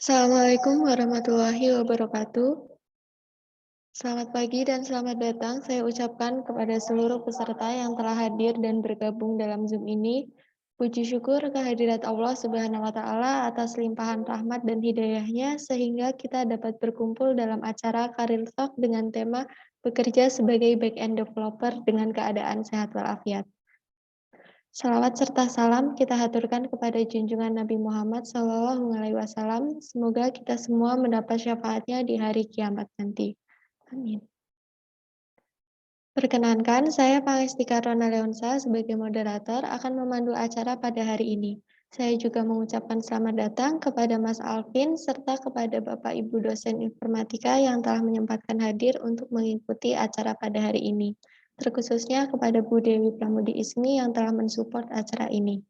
Assalamualaikum warahmatullahi wabarakatuh. Selamat pagi dan selamat datang saya ucapkan kepada seluruh peserta yang telah hadir dan bergabung dalam Zoom ini. Puji syukur kehadirat Allah Subhanahu wa Ta'ala atas limpahan rahmat dan hidayahnya sehingga kita dapat berkumpul dalam acara Karir Talk dengan tema bekerja sebagai back-end developer dengan keadaan sehat walafiat. Salawat serta salam kita haturkan kepada junjungan Nabi Muhammad SAW. Semoga kita semua mendapat syafaatnya di hari kiamat nanti. Amin. Perkenankan, saya Pangestika Rona Leonsa sebagai moderator akan memandu acara pada hari ini. Saya juga mengucapkan selamat datang kepada Mas Alvin serta kepada Bapak Ibu dosen informatika yang telah menyempatkan hadir untuk mengikuti acara pada hari ini. Terkhususnya kepada Bu Dewi Pramudi Ismi yang telah mensupport acara ini.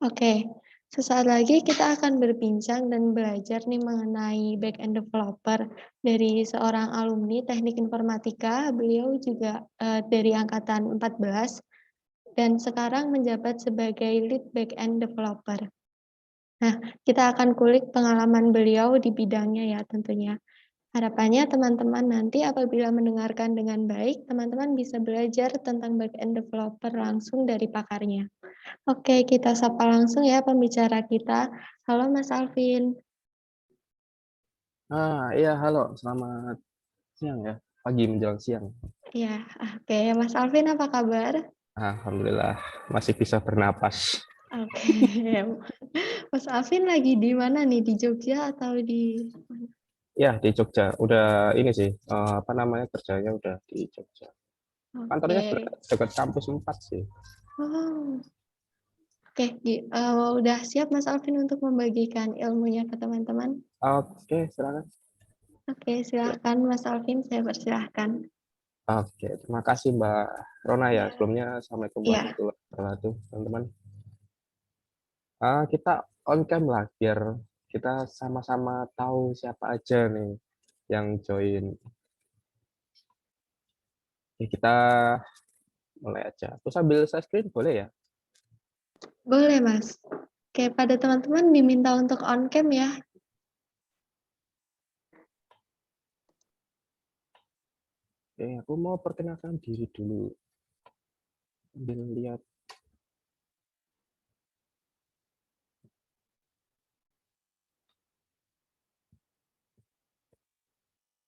Oke, sesaat lagi kita akan berbincang dan belajar nih mengenai back-end developer dari seorang alumni Teknik Informatika. Beliau juga dari angkatan 14 dan sekarang menjabat sebagai lead back-end developer. Nah, kita akan kulik pengalaman beliau di bidangnya ya tentunya. Harapannya teman-teman nanti apabila mendengarkan dengan baik, teman-teman bisa belajar tentang back-end developer langsung dari pakarnya. Oke, kita sapa langsung ya pembicara kita. Halo Mas Alvin. Iya, halo, selamat siang ya, pagi menjelang siang. Ya, oke. Mas Alvin apa kabar? Alhamdulillah masih bisa bernapas. Oke. Mas Alvin lagi di mana nih? Di Jogja atau di mana? Ya, di Jogja. Udah ini sih, apa namanya, kerjanya udah di Jogja. Kantornya Oke. dekat kampus 4 sih. Oh, oke. Udah siap Mas Alvin untuk membagikan ilmunya ke teman-teman? Oke, silakan. Oke, silahkan Mas Alvin, saya persilahkan. Oke, terima kasih Mbak Rona ya. Ya. Sebelumnya, Assalamualaikum Ya, warahmatullahi wabarakatuh, teman-teman. Kita on cam lah, biar kita sama-sama tahu siapa aja nih yang join. Oke, kita mulai aja. Terus sambil share screen boleh ya? boleh Mas. Oke, pada teman-teman diminta untuk on cam ya. Oke, aku mau perkenalkan diri dulu. Sambil lihat.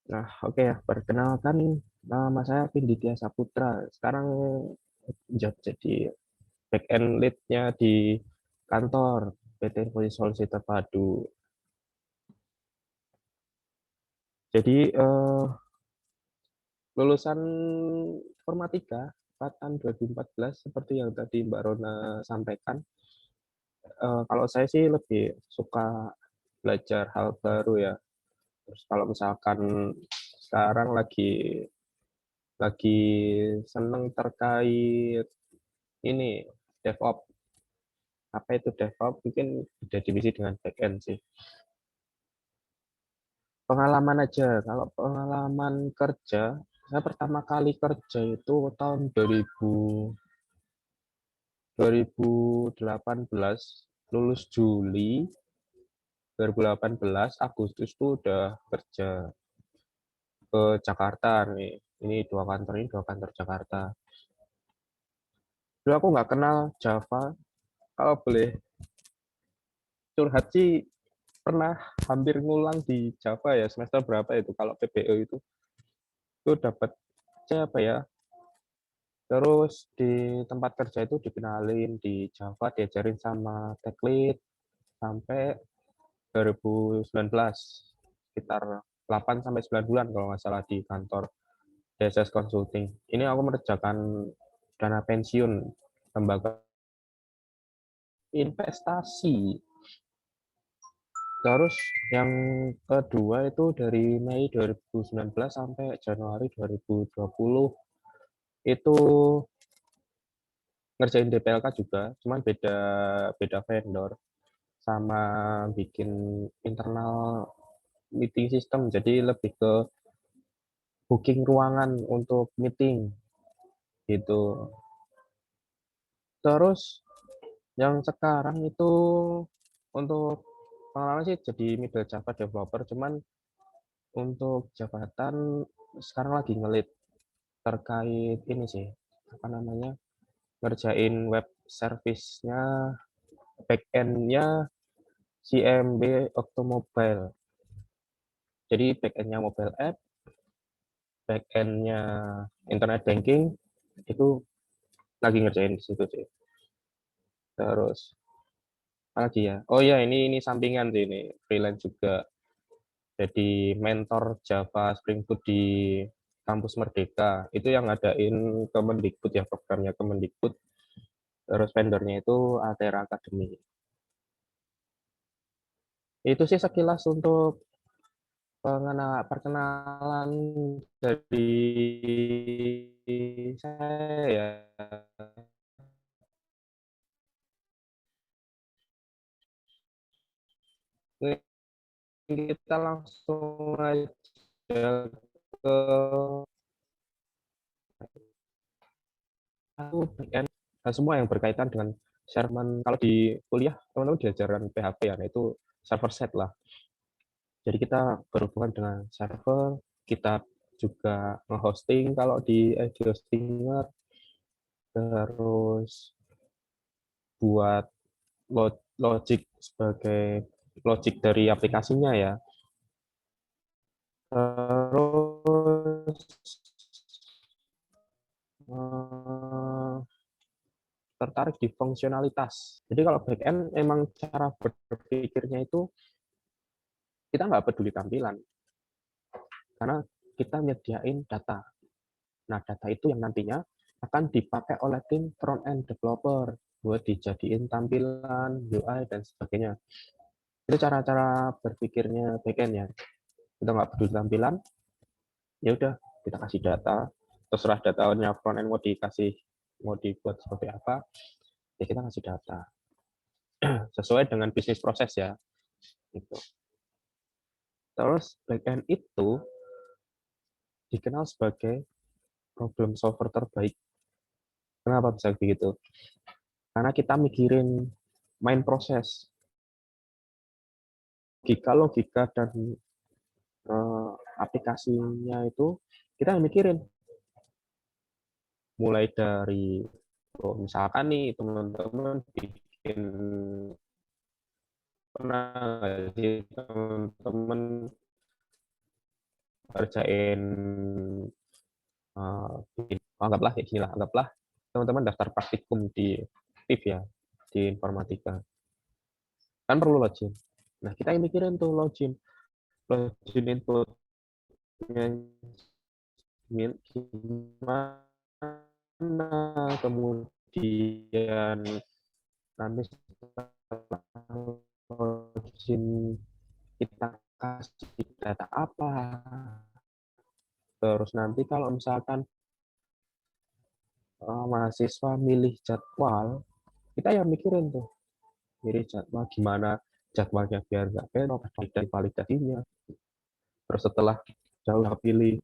Nah, oke ya. Perkenalkan, nama saya Vinditya Saputra. Sekarang job jadi back-end lead-nya di kantor PT Info Solusi Terpadu. Jadi, lulusan informatika angkatan 2014 seperti yang tadi Mbak Rona sampaikan. Kalau saya sih lebih suka belajar hal baru ya. Terus kalau misalkan sekarang lagi seneng terkait ini DevOps. Apa itu DevOps? Mungkin beda divisi dengan backend sih. Pengalaman aja, kalau pengalaman kerja, saya pertama kali kerja itu tahun 2018, lulus Juli 2018, Agustus tuh udah kerja ke Jakarta nih. Ini dua kantor Jakarta. Dulu aku nggak kenal Java. Kalau boleh curhat sih, pernah hampir ngulang di Java ya, semester berapa itu kalau PPO itu dapat apa ya, terus di tempat kerja itu dikenalin di Java, diajarin sama tech lead sampai 2019, sekitar 8 sampai 9 bulan kalau nggak salah di kantor DSS Consulting. Ini aku mengerjakan dana pensiun lembaga investasi. Terus yang kedua itu dari Mei 2019 sampai Januari 2020 itu ngerjain DPLK juga, cuman beda beda vendor, sama bikin internal meeting system, jadi lebih ke booking ruangan untuk meeting gitu. Terus yang sekarang itu untuk pengalaman sih jadi middle Java developer, cuman untuk jabatan sekarang lagi ngelit terkait ini sih, apa namanya, ngerjain web service-nya, back-end-nya CMB Automobile. Jadi back-end-nya mobile app, back-end-nya internet banking, itu lagi ngerjain di situ sih. Terus apa lagi ya? Oh ya, ini sampingan sih ini, freelance juga. Jadi mentor Java Spring Boot di kampus Merdeka. Itu yang ngadain Kemendikbud ya, programnya Kemendikbud. Terus vendornya itu Altera Academy. Itu sih sekilas untuk perkenalan dari saya. Ini kita langsung aja ke backend. Nah, semua yang berkaitan dengan server. Kalau di kuliah teman-teman diajarkan PHP ya, nah itu server set lah. Jadi kita berhubungan dengan server, kita juga nge-hosting kalau di ID Hostinger, terus buat logic sebagai logic dari aplikasinya ya. Terus tertarik di fungsionalitas. Jadi kalau backend emang cara berpikirnya itu kita nggak peduli tampilan, karena kita nyediain data. Nah, data itu yang nantinya akan dipakai oleh tim front-end developer buat dijadiin tampilan, UI, dan sebagainya. Itu cara-cara berpikirnya backend ya. Kita nggak peduli tampilan, ya udah kita kasih data, terserah datanya front-end mau dibuat seperti apa, ya kita kasih data. Sesuai dengan bisnis proses ya. Gitu. Terus backend itu dikenal sebagai problem solver terbaik. Kenapa bisa begitu? Karena kita mikirin main proses, logika dan aplikasinya itu kita mikirin. Mulai dari misalkan nih teman-teman bikin, pernah nggak sih teman-teman kerjain anggaplah ya gini lah, anggaplah teman-teman daftar praktikum di TIF ya, di informatika. Kan perlu login. Nah, kita yang mikirin tuh login inputnya gimana, kemudian nanti setelah login kita kasih data apa, terus nanti kalau misalkan mahasiswa milih jadwal, kita yang mikirin tuh, milih jadwal gimana jadwalnya biar nggak belok, dari validasinya. Terus setelah jadwal pilih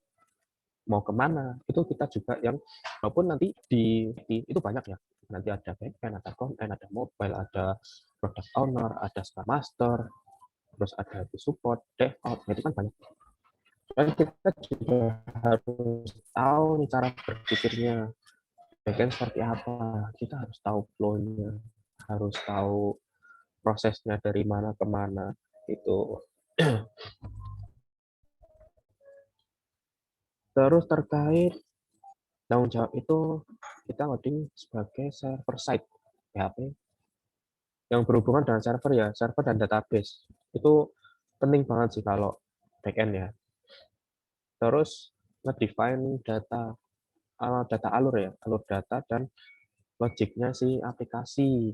mau kemana, itu kita juga yang, walaupun nanti itu banyak ya, nanti ada backend, ada content, ada mobile, ada product owner, ada scrum master, terus ada support, DevOps, itu kan banyak. Dan kita juga harus tahu nih cara berpikirnya backend seperti apa, kita harus tahu flow-nya, harus tahu prosesnya dari mana ke mana itu. Terus terkait tanggung jawab itu, kita ngoding sebagai server side PHP yang berhubungan dengan server ya, server dan database. Itu penting banget sih kalau backend ya. Terus ngedefine data alur ya, alur data dan logiknya si aplikasi.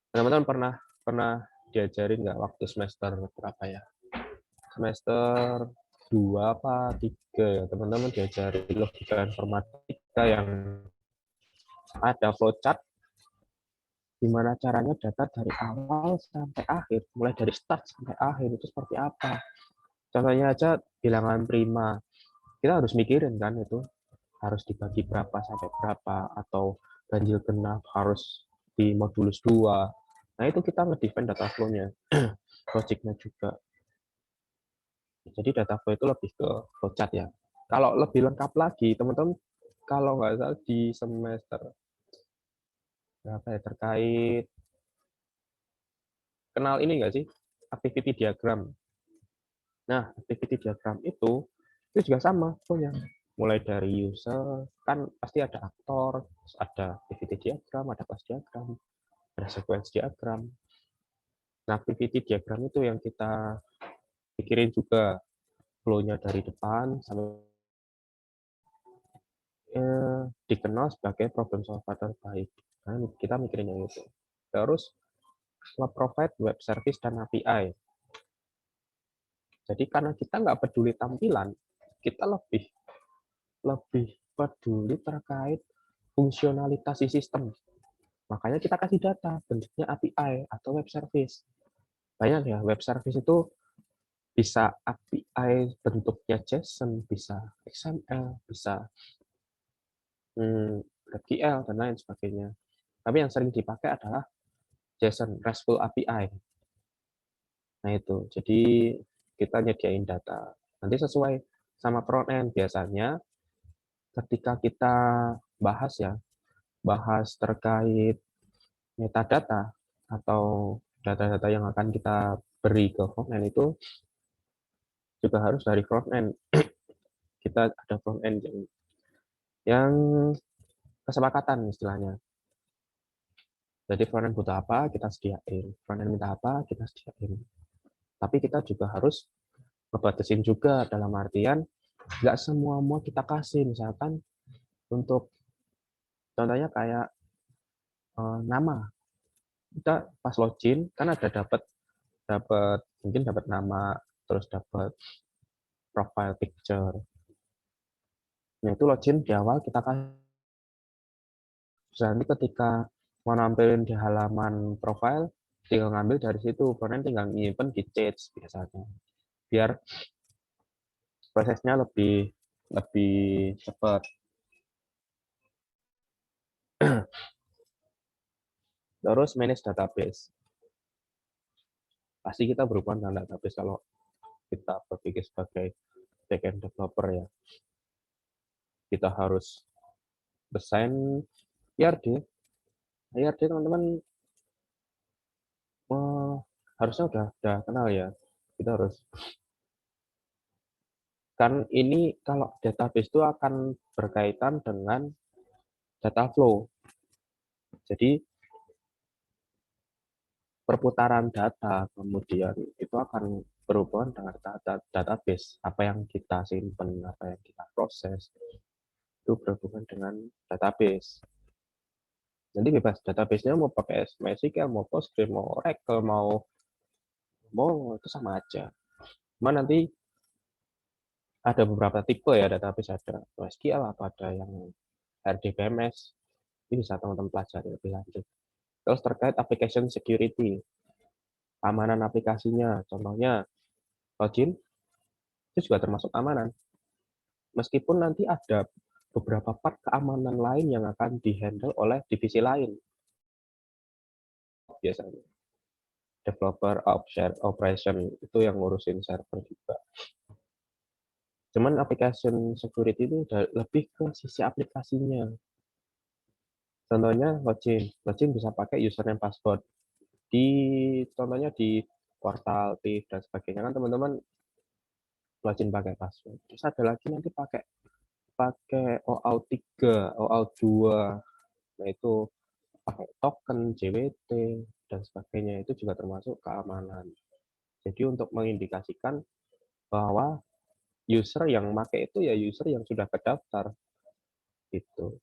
Teman-teman pernah pernah diajarin nggak waktu semester berapa ya? Semester 2 apa 3 ya, teman-teman diajarin logika informatika yang ada flowchart gimana caranya data dari awal sampai akhir, mulai dari start sampai akhir itu seperti apa. Contohnya aja bilangan prima, kita harus mikirin kan itu harus dibagi berapa sampai berapa, atau ganjil genap harus di modulus 2, Nah, itu kita ngedefine data flow-nya, logiknya juga. Jadi data flow itu lebih ke flowchart ya. Kalau lebih lengkap lagi, teman-teman, kalau nggak salah di semester berapa ya, terkait kenal ini nggak sih, activity diagram. Nah, activity diagram itu juga sama flow-nya. Mulai dari user, kan pasti ada aktor, ada activity diagram, ada class diagram, ada sequence diagram. Nah, activity diagram itu yang kita pikirin juga flow-nya dari depan sampai dikenal sebagai problem solver terbaik. Nah, kita mikirin yang itu. Terus nge-provide web service dan API. Jadi karena kita nggak peduli tampilan, kita lebih peduli terkait fungsionalitas si sistem. Makanya kita kasih data bentuknya API atau web service. Banyak ya, web service itu bisa API bentuknya JSON, bisa XML, bisa GraphQL, dan lain sebagainya. Tapi yang sering dipakai adalah JSON, RESTful API. Nah itu, jadi kita nyediain data. Nanti sesuai sama front-end, biasanya ketika kita bahas ya, bahas terkait metadata atau data-data yang akan kita beri ke front-end itu juga harus dari front-end. Kita ada front-end yang kesepakatan istilahnya. Jadi front-end butuh apa, kita sediain. Front-end minta apa, kita sediain. Tapi kita juga harus ngebatasin juga dalam artian nggak semua mau kita kasih. Misalkan untuk contohnya kayak nama. Kita pas login kan ada dapat mungkin dapat nama, terus dapat profile picture. Nah, itu login di awal kita kasih. Nanti ketika mau nampilin di halaman profile, tinggal ngambil dari situ, kemudian tinggal nyimpen di chat biasanya. Biar prosesnya lebih cepat. Terus manage database. Pasti kita berhubungan dengan database kalau kita berpikir sebagai backend developer ya. Kita harus desain IRD. IRD teman-teman harusnya udah kenal ya. Kita harus kan ini kalau database itu akan berkaitan dengan data flow. Jadi perputaran data kemudian itu akan berhubungan dengan database. Apa yang kita simpan, apa yang kita proses, itu berhubungan dengan database. Jadi bebas database-nya mau pakai MySQL, mau Postgres, mau Oracle, mau itu sama aja. Cuma nanti ada beberapa tipe ya database, ada NoSQL, ada yang RDBMS. Ini bisa teman-teman pelajari lebih lanjut. Terus terkait application security, keamanan aplikasinya, contohnya login, itu juga termasuk keamanan. Meskipun nanti ada beberapa part keamanan lain yang akan dihandle oleh divisi lain. Biasanya developer operation itu yang ngurusin server juga. Cuman application security itu udah lebih ke sisi aplikasinya. Contohnya login. Login bisa pakai username password. Contohnya di portal, TIF, dan sebagainya kan teman-teman login pakai password. Terus ada lagi nanti pakai OAuth 3, OAuth 2. Nah itu pakai token, JWT, dan sebagainya. Itu juga termasuk keamanan. Jadi untuk mengindikasikan bahwa user yang pakai itu ya user yang sudah terdaftar. Gitu.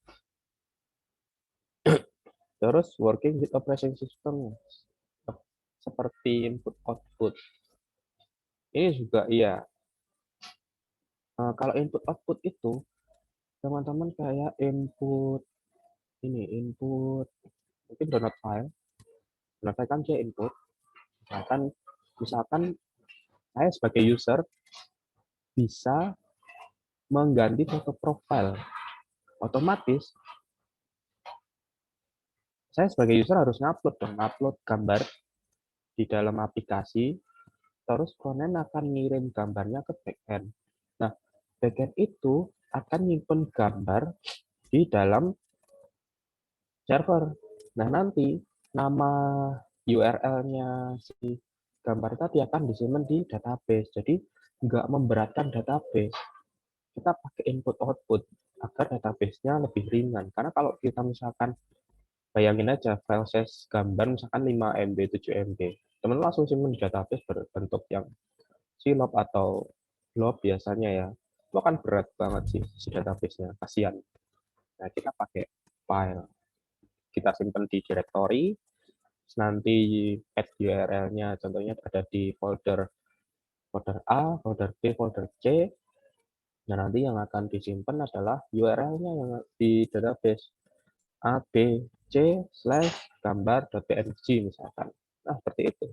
Terus working with operation system seperti input output. Ini juga iya. Kalau input output itu teman-teman kayak input mungkin download file. Download file kan dia input. Misalkan saya sebagai user bisa mengganti foto profile. Otomatis saya sebagai user harus ngupload gambar di dalam aplikasi, terus frontend akan ngirim gambarnya ke backend. Nah, backend itu akan nyimpen gambar di dalam server. Nah, nanti nama URL-nya si gambar tadi akan disimpan di database. Jadi, nggak memberatkan database. Kita pakai input-output agar database-nya lebih ringan. Karena kalau kita misalkan, bayangin aja file size gambar misalkan 5 MB, 7 MB. Teman langsung simpan di database berbentuk yang silop atau blob biasanya ya. Itu akan berat banget sih si database-nya. Kasihan. Nah, kita pakai file. Kita simpan di directory, nanti path URL-nya contohnya ada di folder A, folder B, folder C. Nah, nanti yang akan disimpan adalah URL-nya yang di database abc/gambar.png misalkan. Nah, seperti itu.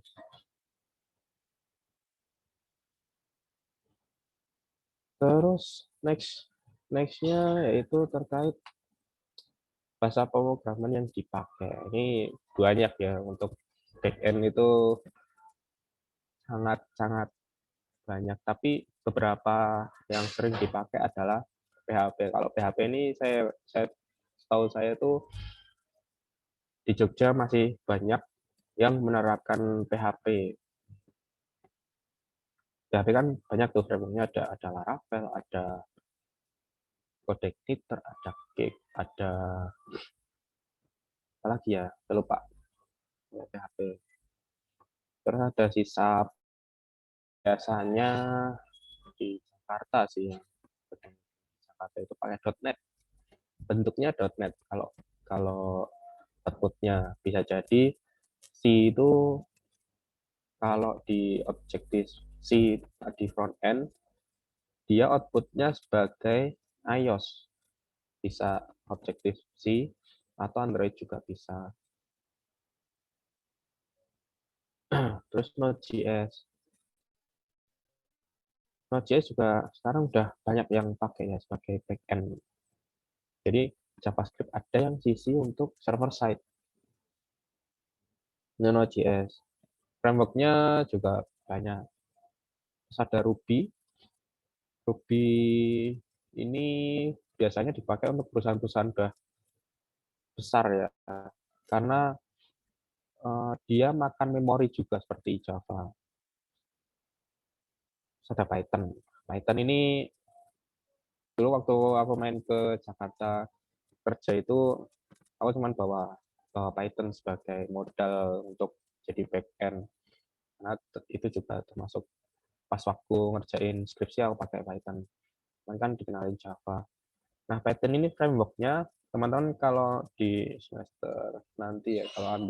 Terus next-nya yaitu terkait bahasa pemrograman yang dipakai. Ini banyak ya, untuk backend itu sangat banyak, tapi beberapa yang sering dipakai adalah PHP. Kalau PHP ini setahu saya tuh di Jogja masih banyak yang menerapkan PHP. PHP kan banyak tuh framework-nya, ada Laravel, ada CodeKnit, ada Cake, ada apa lagi ya? Saya lupa. PHP. Terus ada sisa biasanya di Jakarta sih yang Jakarta itu pakai .NET. Bentuknya .NET kalau kalau outputnya bisa jadi C itu kalau di Objective C di front end dia outputnya sebagai iOS, bisa Objective C atau Android juga bisa. Terus Node.js juga sekarang udah banyak yang pakai ya sebagai backend. Jadi JavaScript ada yang sisi untuk server side. Node.js framework-nya juga banyak. Terus ada Ruby. Ruby ini biasanya dipakai untuk perusahaan-perusahaan udah besar ya, karena dia makan memori juga seperti Java. Terus ada Python. Python ini dulu waktu aku main ke Jakarta kerja itu, aku cuma bawa Python sebagai modal untuk jadi back-end. Karena itu juga termasuk pas waktu ngerjain skripsi aku pakai Python. Cuman kan dikenalin Java. Nah, Python ini framework-nya, teman-teman kalau di semester nanti ya, kalau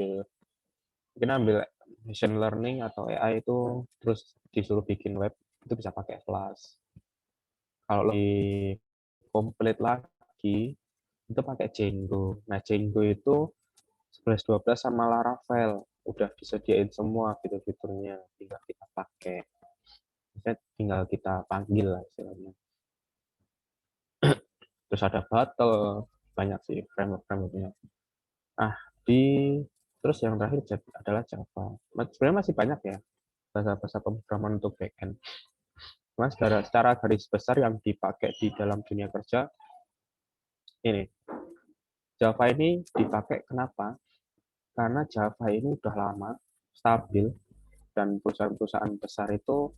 mungkin ambil machine learning atau AI itu, terus disuruh bikin web, itu bisa pakai Flask. Kalau lebih komplit lagi, itu pakai Django. Nah, Django itu 11-12 sama Laravel. Udah disediain semua fitur-fiturnya, tinggal kita pakai. Maksudnya tinggal kita panggil lah istilahnya. Terus ada Battle, banyak sih framework-frameworknya. Nah, terus yang terakhir adalah Java. Sebenarnya masih banyak ya bahasa-bahasa pemrograman untuk backend. Cuma secara garis besar yang dipakai di dalam dunia kerja, ini Java ini dipakai kenapa? Karena Java ini udah lama, stabil, dan perusahaan-perusahaan besar itu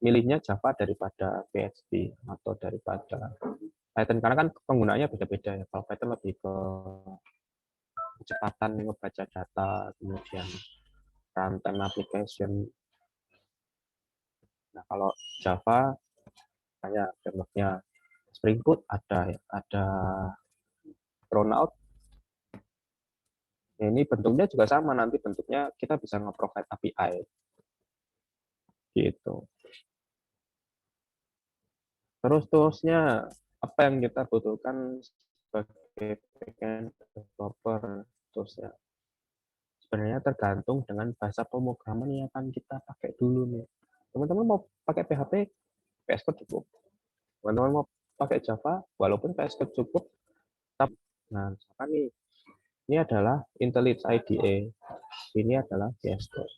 milihnya Java daripada PHP atau daripada Python. Karena kan penggunaannya beda-beda ya. Kalau Python lebih ke kecepatan membaca data, kemudian runtime application. Nah, kalau Java kayak framework-nya Spring Boot ada Rollout. Ini bentuknya juga sama, nanti bentuknya kita bisa nge-provide API gitu. Terusnya apa yang kita butuhkan sebagai backend developer terusnya sebenarnya tergantung dengan bahasa pemrograman yang akan kita pakai dulu nih. Teman-teman mau pakai PHP, VS Code cukup. Teman-teman mau pakai Java, walaupun VS Code cukup, nah misalkan nih Ini adalah IntelliJ IDE. Ini adalah VS Code.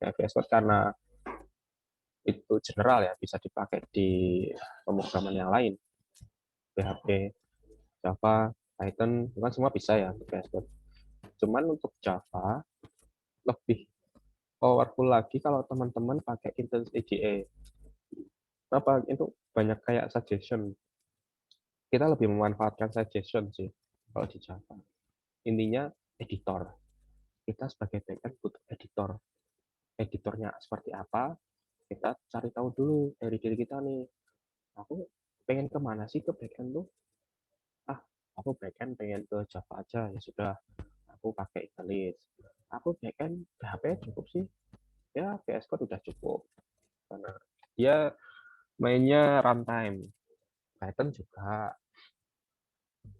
Ya, VS Code karena itu general ya, bisa dipakai di pemrograman yang lain. PHP, Java, Python, itu kan semua bisa ya VS Code. Cuman untuk Java lebih powerful lagi kalau teman-teman pakai IntelliJ IDE. Kenapa? Itu banyak kayak suggestion. Kita lebih memanfaatkan suggestion sih kalau di Java. Intinya editor. Kita sebagai backend butuh editor. Editornya seperti apa? Kita cari tahu dulu dari diri kita nih. Aku pengen kemana sih ke backend tuh? Ah, aku backend pengen ke Java aja. Ya sudah, aku pakai IntelliJ. Aku backend PHP cukup sih. Ya, VS Code udah cukup. Karena dia mainnya runtime. Python juga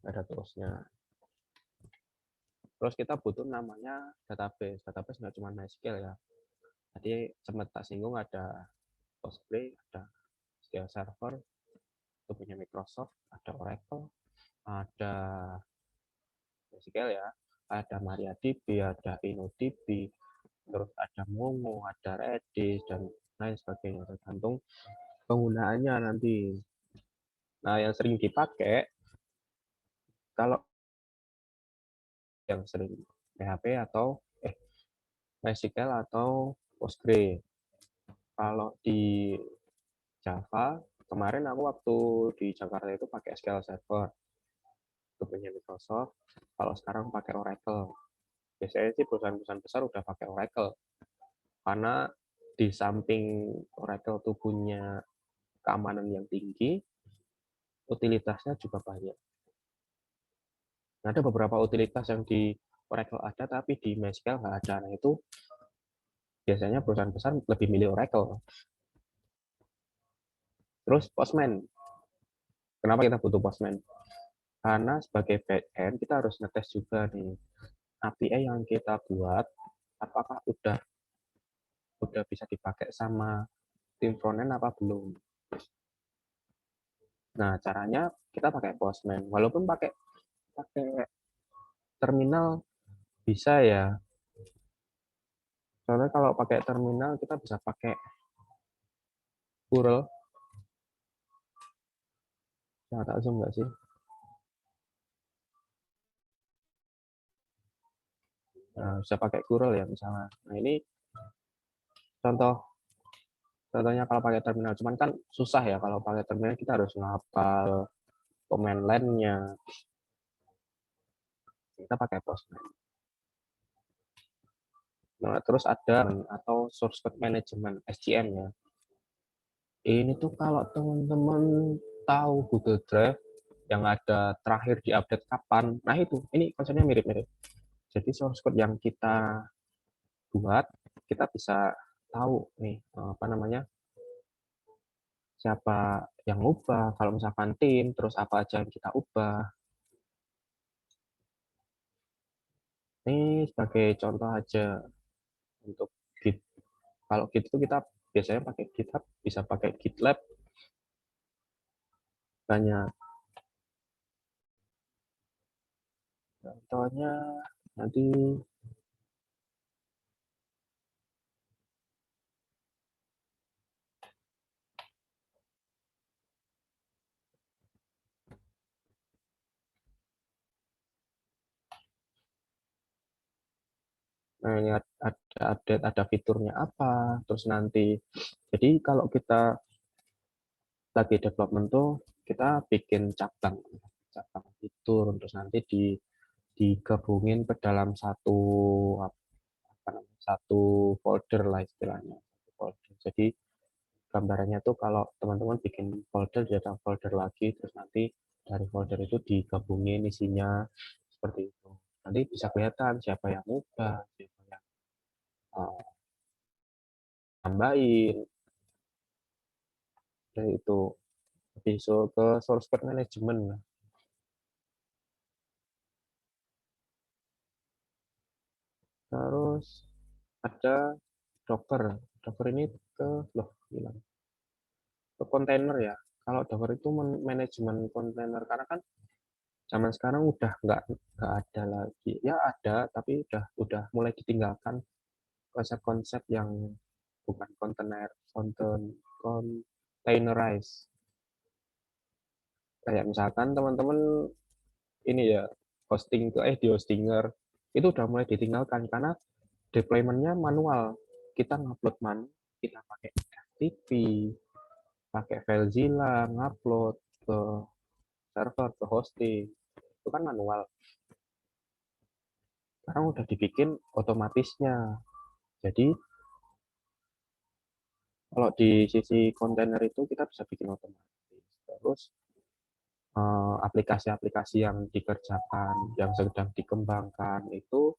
ada terusnya. Terus kita butuh namanya database. Database nggak cuma MySQL ya. Tadi sempat tak singgung ada Postgre, ada SQL Server, itu punya Microsoft, ada Oracle, ada MySQL ya, ada MariaDB, ada InnoDB, terus ada Mongo, ada Redis, dan lain sebagainya, tergantung penggunaannya nanti. Nah, yang sering dipakai, kalau yang sering PHP atau MySQL atau Postgre. Kalau di Java, kemarin aku waktu di Jakarta itu pakai SQL Server, itu punya Microsoft. Kalau sekarang pakai Oracle. Biasanya sih perusahaan-perusahaan besar udah pakai Oracle. Karena di samping Oracle itu punya keamanan yang tinggi, utilitasnya juga banyak. Ada beberapa utilitas yang di Oracle ada, tapi di MySQL nggak ada. Nah, itu biasanya perusahaan besar lebih milih Oracle. Terus Postman. Kenapa kita butuh Postman? Karena sebagai backend, kita harus ngetes juga nih, API yang kita buat, apakah udah bisa dipakai sama tim frontend apa belum. Nah, caranya kita pakai Postman. Walaupun pakai terminal bisa ya. Soalnya kalau pakai terminal kita bisa pakai curl. Nah, tak zoom nggak sih? Nah, bisa pakai curl ya misalnya. Nah, ini contohnya kalau pakai terminal. Cuman kan susah ya kalau pakai terminal, kita harus ngapal command line-nya. Kita pakai Postman. Nah, terus ada atau source code management SCM ya. Ini tuh kalau teman-teman tahu Google Drive yang ada terakhir di update kapan, nah itu, ini konsepnya mirip-mirip. Jadi source code yang kita buat, kita bisa tahu nih apa namanya, siapa yang ubah, kalau misalkan tim, terus apa aja yang kita ubah. Ini sebagai contoh aja untuk Git. Kalau Git itu kita biasanya pakai GitHub, bisa pakai GitLab, banyak. Contohnya nanti nah, ini ada update, ada fiturnya apa, terus nanti. Jadi kalau kita lagi development tuh kita bikin cabang fitur, terus nanti digabungin ke dalam apa namanya, satu folder lah istilahnya. Folder. Jadi gambarannya tuh kalau teman-teman bikin folder, di dalam folder lagi, terus nanti dari folder itu digabungin isinya seperti itu. Nanti bisa kelihatan siapa yang ubah, siapa yang tambahin, dan itu lebih ke source code management. Terus ada Docker. Docker ini bilang ke kontainer ya. Kalau Docker itu manajemen kontainer, karena kan Zaman sekarang udah nggak ada lagi, ya ada, tapi udah mulai ditinggalkan konsep-konsep yang bukan containerize. Kayak misalkan teman-teman ini ya, di Hostinger, itu udah mulai ditinggalkan karena deployment-nya manual. Kita ngupload kita pakai FTP, pakai FileZilla, ngupload ke server, ke hosting, itu kan manual. Sekarang udah dibikin otomatisnya. Jadi kalau di sisi kontainer itu kita bisa bikin otomatis. Terus aplikasi-aplikasi yang dikerjakan, yang sedang dikembangkan itu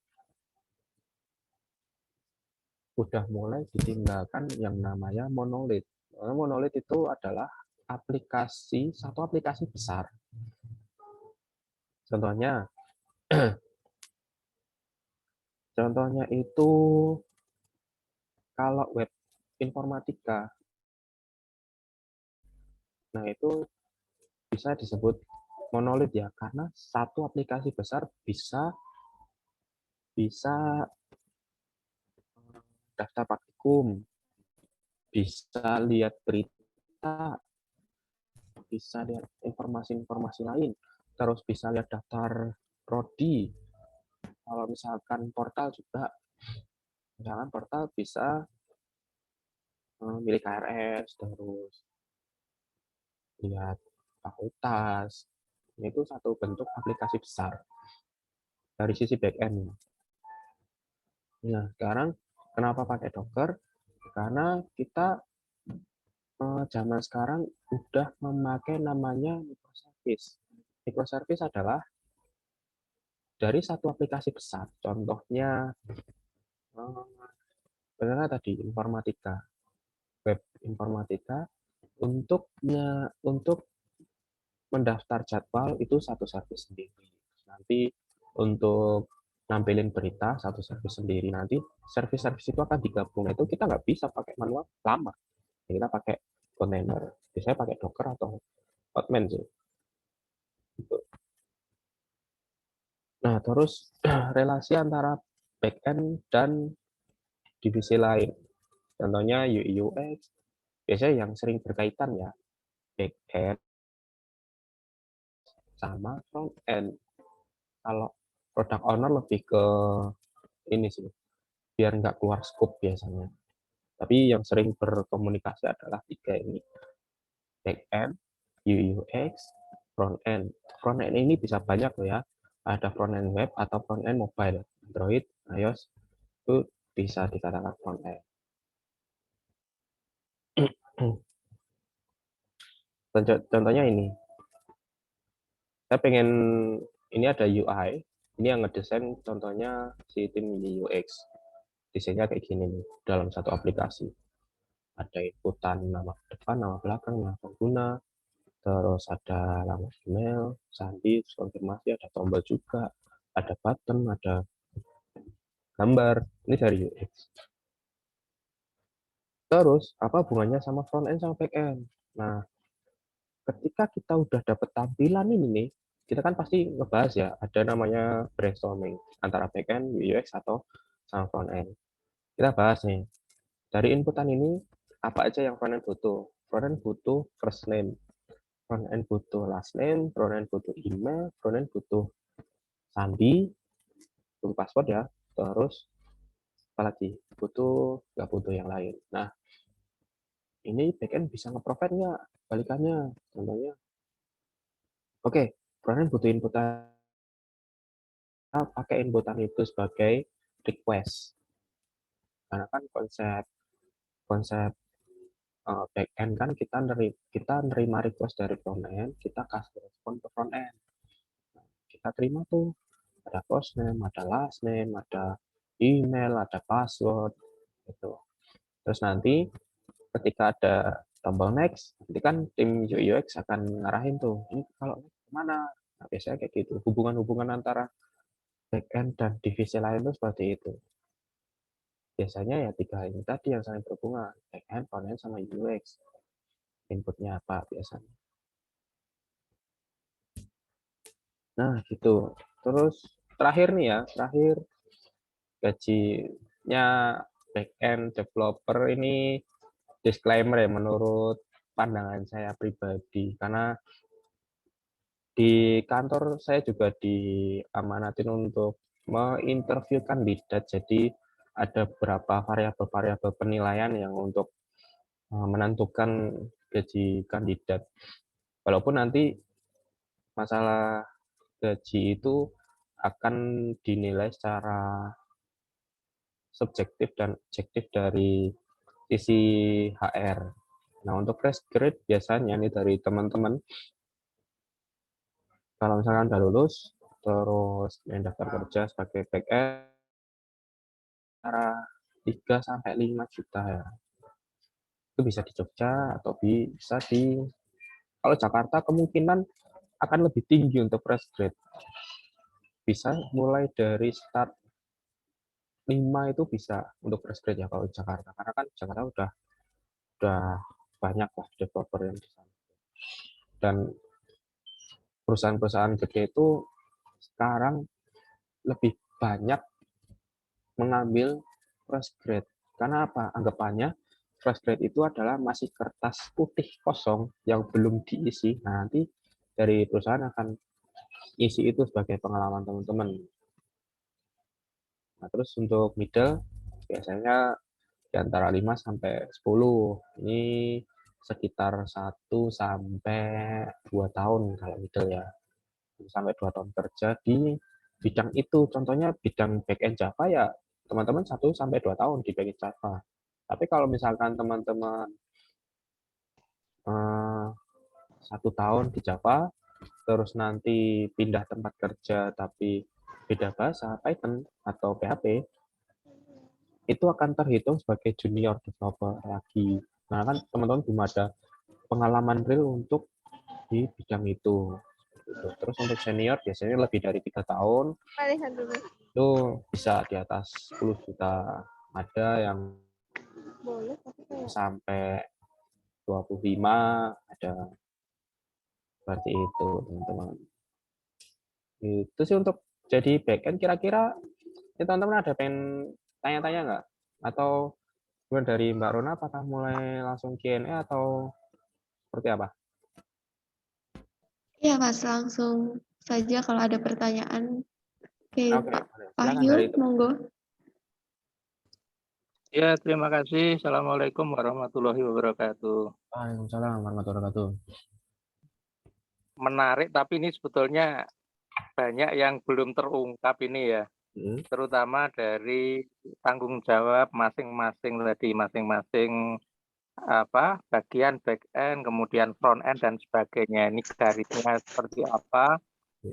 udah mulai ditinggalkan yang namanya monolith. Monolith itu adalah satu aplikasi besar. Contohnya, contohnya itu kalau web informatika, nah itu bisa disebut monolith ya, karena satu aplikasi besar bisa bisa daftar praktikum, bisa lihat berita, bisa lihat informasi-informasi lain, terus bisa lihat daftar prodi. Kalau misalkan portal juga, misalkan portal bisa milih KRS, terus lihat fakultas. Itu satu bentuk aplikasi besar dari sisi back-end. Nah, sekarang kenapa pakai Docker? Karena kita zaman sekarang udah memakai namanya microservice. Microservice adalah dari satu aplikasi besar. Contohnya, benar tadi informatika, web informatika, untuk mendaftar jadwal itu satu service sendiri. Nanti untuk nampilin berita satu service sendiri. Nanti service-service itu akan digabung. Itu kita nggak bisa pakai manual lama. Kita pakai container. Biasanya pakai Docker atau Hotman sih. Gitu. Nah, terus relasi antara backend dan divisi lain. Contohnya UI UX, biasanya yang sering berkaitan ya, backend sama front end. Kalau product owner lebih ke ini sih, biar nggak keluar scope biasanya. Tapi yang sering berkomunikasi adalah tiga ini, backend, UI UX, front end. Front end ini bisa banyak loh ya, ada front end web atau front end mobile, Android, iOS, itu bisa dikatakan front end. Contohnya ini, saya pengen, ini ada UI, ini yang ngedesain contohnya si tim UX. Desainnya kayak gini nih, dalam satu aplikasi. Ada inputan nama depan, nama belakang, nama pengguna, terus ada alamat email, sandi, konfirmasi, ada tombol juga, ada button, ada gambar. Ini dari UX. Terus, apa hubungannya sama front end sama back end? Nah, ketika kita udah dapat tampilan ini nih, kita kan pasti ngebahas ya, ada namanya brainstorming antara backend, UX atau sama front end. Kita bahas nih, dari inputan ini apa aja yang front end butuh? Front end butuh first name, front end butuh last name, front end butuh email, front end butuh sandi, butuh password ya, terus apalagi butuh nggak butuh yang lain. Nah, ini backend bisa nge-provide nggak balikannya? Contohnya, oke, front end butuh inputan, pakai inputan itu sebagai request. Karena kan konsep konsep backend kan kita nerima request dari front end, kita kasih respon ke front end. Kita terima tuh, ada first name, ada last name, ada email, ada password, gitu. Terus nanti ketika ada tombol next, nanti kan tim UX akan ngarahin tuh, ini kalau kemana? Nah, biasanya kayak gitu. Hubungan-hubungan antara backend dan divisi lain itu seperti itu. Biasanya ya tiga ini tadi yang saling berhubungan, backend, frontend, sama UX. Inputnya apa biasanya. Nah, gitu. Terus terakhir nih ya, terakhir gajinya back-end developer ini disclaimer ya menurut pandangan saya pribadi. Karena di kantor saya juga diamanatin untuk menginterview kandidat, jadi ada beberapa variabel-variabel penilaian yang untuk menentukan gaji kandidat. Walaupun nanti masalah gaji itu akan dinilai secara subjektif dan objektif dari sisi HR. Nah, untuk fresh grade biasanya nih dari teman-teman, kalau misalkan udah lulus, terus yang daftar kerja sebagai back-end, antara 3 sampai 5 juta ya. Itu bisa di Jogja atau bisa di, kalau Jakarta kemungkinan akan lebih tinggi untuk fresh grade. Bisa mulai dari start 5 itu bisa untuk fresh grade ya kalau di Jakarta. Karena kan Jakarta udah banyak lah developer yang di sana. Dan perusahaan-perusahaan gede itu sekarang lebih banyak mengambil fresh grade. Karena apa? Anggapannya fresh grade itu adalah masih kertas putih kosong yang belum diisi. Nah, nanti dari perusahaan akan isi itu sebagai pengalaman teman-teman. Nah, terus untuk middle biasanya di antara 5 sampai 10. Ini sekitar 1 sampai 2 tahun kalau middle ya. 1 sampai 2 tahun kerja di bidang itu. Contohnya bidang backend Java ya teman-teman 1 sampai 2 tahun di backend Java. Tapi kalau misalkan teman-teman 1 tahun di Java, terus nanti pindah tempat kerja tapi beda bahasa, Python atau PHP, itu akan terhitung sebagai junior developer lagi. Nah kan teman-teman belum ada pengalaman real untuk di bidang itu. Terus untuk senior biasanya lebih dari 3 tahun, itu bisa di atas 10 juta. Ada yang sampai 25, ada seperti itu teman-teman. Itu sih untuk jadi backend. Kira-kira teman-teman ada pengen tanya-tanya nggak? Atau kemudian dari Mbak Rona apakah mulai langsung Q&A atau seperti apa? Iya, Mas, langsung saja kalau ada pertanyaan. Oke, Oke, Pak silakan Wahyu, dari itu. monggo. Ya, terima kasih. Assalamualaikum warahmatullahi wabarakatuh. Waalaikumsalam warahmatullahi wabarakatuh. Menarik, tapi ini sebetulnya banyak yang belum terungkap ini ya, terutama dari tanggung jawab masing-masing tadi, masing-masing bagian back end, kemudian front end dan sebagainya. Ini garisnya seperti apa,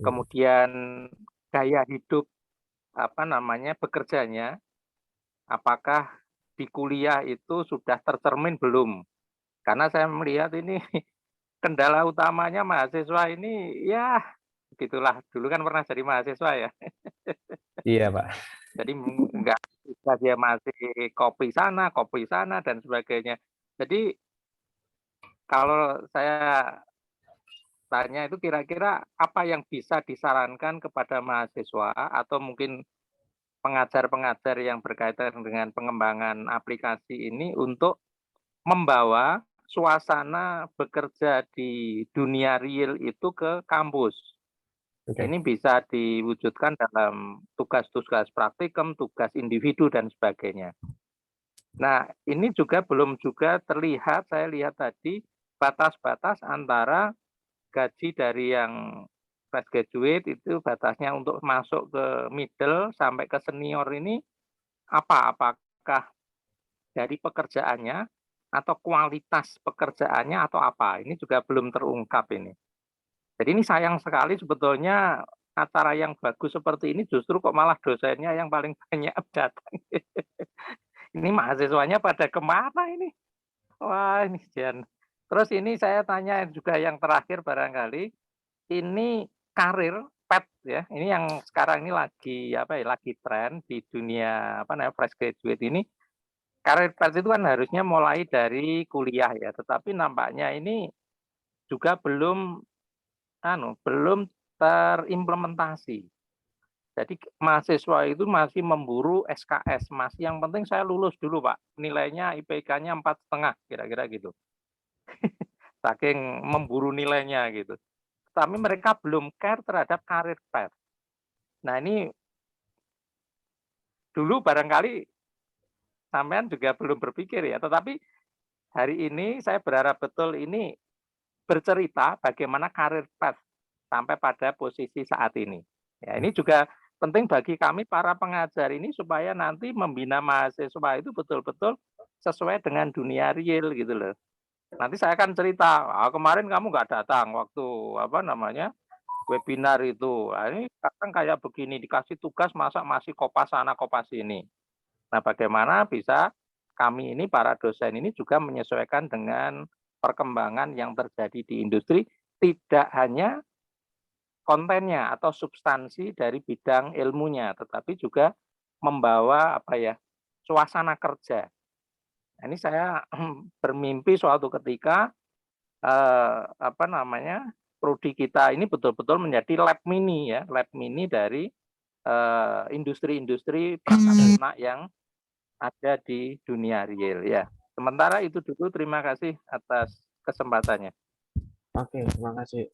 kemudian gaya hidup bekerjanya, apakah di kuliah itu sudah tercermin belum? Karena saya melihat ini kendala utamanya mahasiswa ini ya begitulah, dulu kan pernah jadi mahasiswa ya. Iya, Pak. Jadi enggak bisa, dia masih kopi sana dan sebagainya. Jadi kalau saya tanya itu kira-kira apa yang bisa disarankan kepada mahasiswa atau mungkin pengajar-pengajar yang berkaitan dengan pengembangan aplikasi ini untuk membawa suasana bekerja di dunia real itu ke kampus. Oke. Ini bisa diwujudkan dalam tugas-tugas praktikum, tugas individu, dan sebagainya. Nah, ini juga belum juga terlihat, saya lihat tadi, batas-batas antara gaji dari yang fresh graduate itu batasnya untuk masuk ke middle sampai ke senior ini apa? Apakah dari pekerjaannya atau kualitas pekerjaannya atau apa? Ini juga belum terungkap ini. Jadi ini sayang sekali sebetulnya acara yang bagus seperti ini justru kok malah dosennya yang paling banyak datang. Ini mahasiswanya pada kemana ini? Wah ini Jan. Terus ini saya tanya juga yang terakhir barangkali, ini karir pet ya, ini yang sekarang ini lagi tren di dunia fresh graduate ini. Karir pet itu kan harusnya mulai dari kuliah ya, tetapi nampaknya ini juga belum terimplementasi. Jadi mahasiswa itu masih memburu SKS, masih yang penting saya lulus dulu Pak, nilainya IPK-nya 4,5 kira-kira gitu. Saking memburu nilainya gitu. Tapi mereka belum care terhadap karir path. Nah ini dulu barangkali sampean juga belum berpikir ya, tetapi hari ini saya berharap betul ini bercerita bagaimana karir path sampai pada posisi saat ini. Ya, ini juga penting bagi kami para pengajar ini supaya nanti membina mahasiswa itu betul-betul sesuai dengan dunia real gitu loh. Nanti saya akan cerita, kemarin kamu nggak datang waktu webinar itu. Nah, ini kadang kayak begini, dikasih tugas masa masih kopas sana kopas sini. Nah, bagaimana bisa kami ini para dosen ini juga menyesuaikan dengan perkembangan yang terjadi di industri, tidak hanya kontennya atau substansi dari bidang ilmunya, tetapi juga membawa suasana kerja. Nah, ini saya bermimpi suatu ketika prodi kita ini betul-betul menjadi lab mini ya, lab mini dari industri-industri perangkat lunak yang ada di dunia real ya. Sementara itu dulu, terima kasih atas kesempatannya. Oke, terima kasih.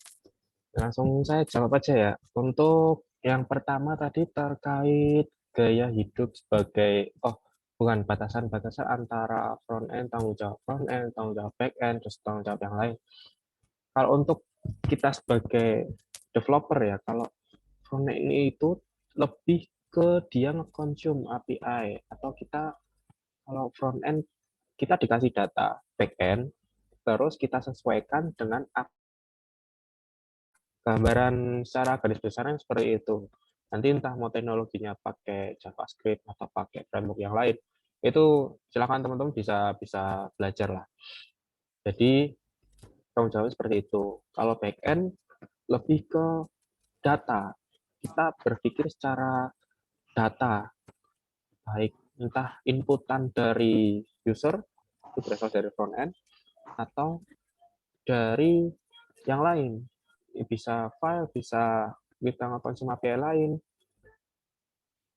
Langsung saya jawab aja ya. Untuk yang pertama tadi terkait gaya hidup sebagai, bukan batasan-batasan antara front end, tanggung jawab front end, tanggung jawab back end, terus tanggung jawab yang lain. Kalau untuk kita sebagai developer ya, kalau front end itu lebih ke dia nge-consume API, atau kita kalau front end kita dikasih data back end, terus kita sesuaikan dengan gambaran secara garis besarnya seperti itu. Nanti entah mau teknologinya pakai JavaScript atau pakai framework yang lain, itu silakan teman-teman bisa belajar lah. Jadi tanggung jawab seperti itu. Kalau back end lebih ke data. Kita berpikir secara data, baik entah inputan dari user itu berasal dari front end atau dari yang lain. Bisa file, bisa kita ngekonsum API lain.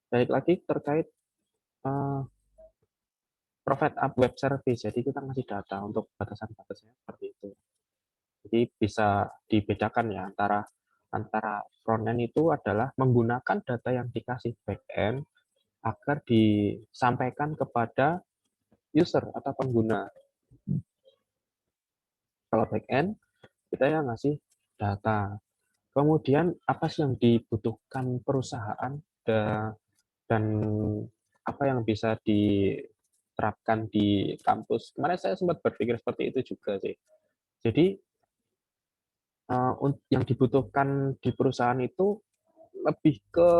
Baik lagi terkait provide up web service. Jadi kita ngasih data untuk batasan-batasnya seperti itu. Jadi bisa dibedakan ya antara front end itu adalah menggunakan data yang dikasih back end agar disampaikan kepada user atau pengguna. Kalau back end kita yang ngasih data. Kemudian apa sih yang dibutuhkan perusahaan dan apa yang bisa diterapkan di kampus. Kemarin saya sempat berpikir seperti itu juga sih. Jadi yang dibutuhkan di perusahaan itu lebih ke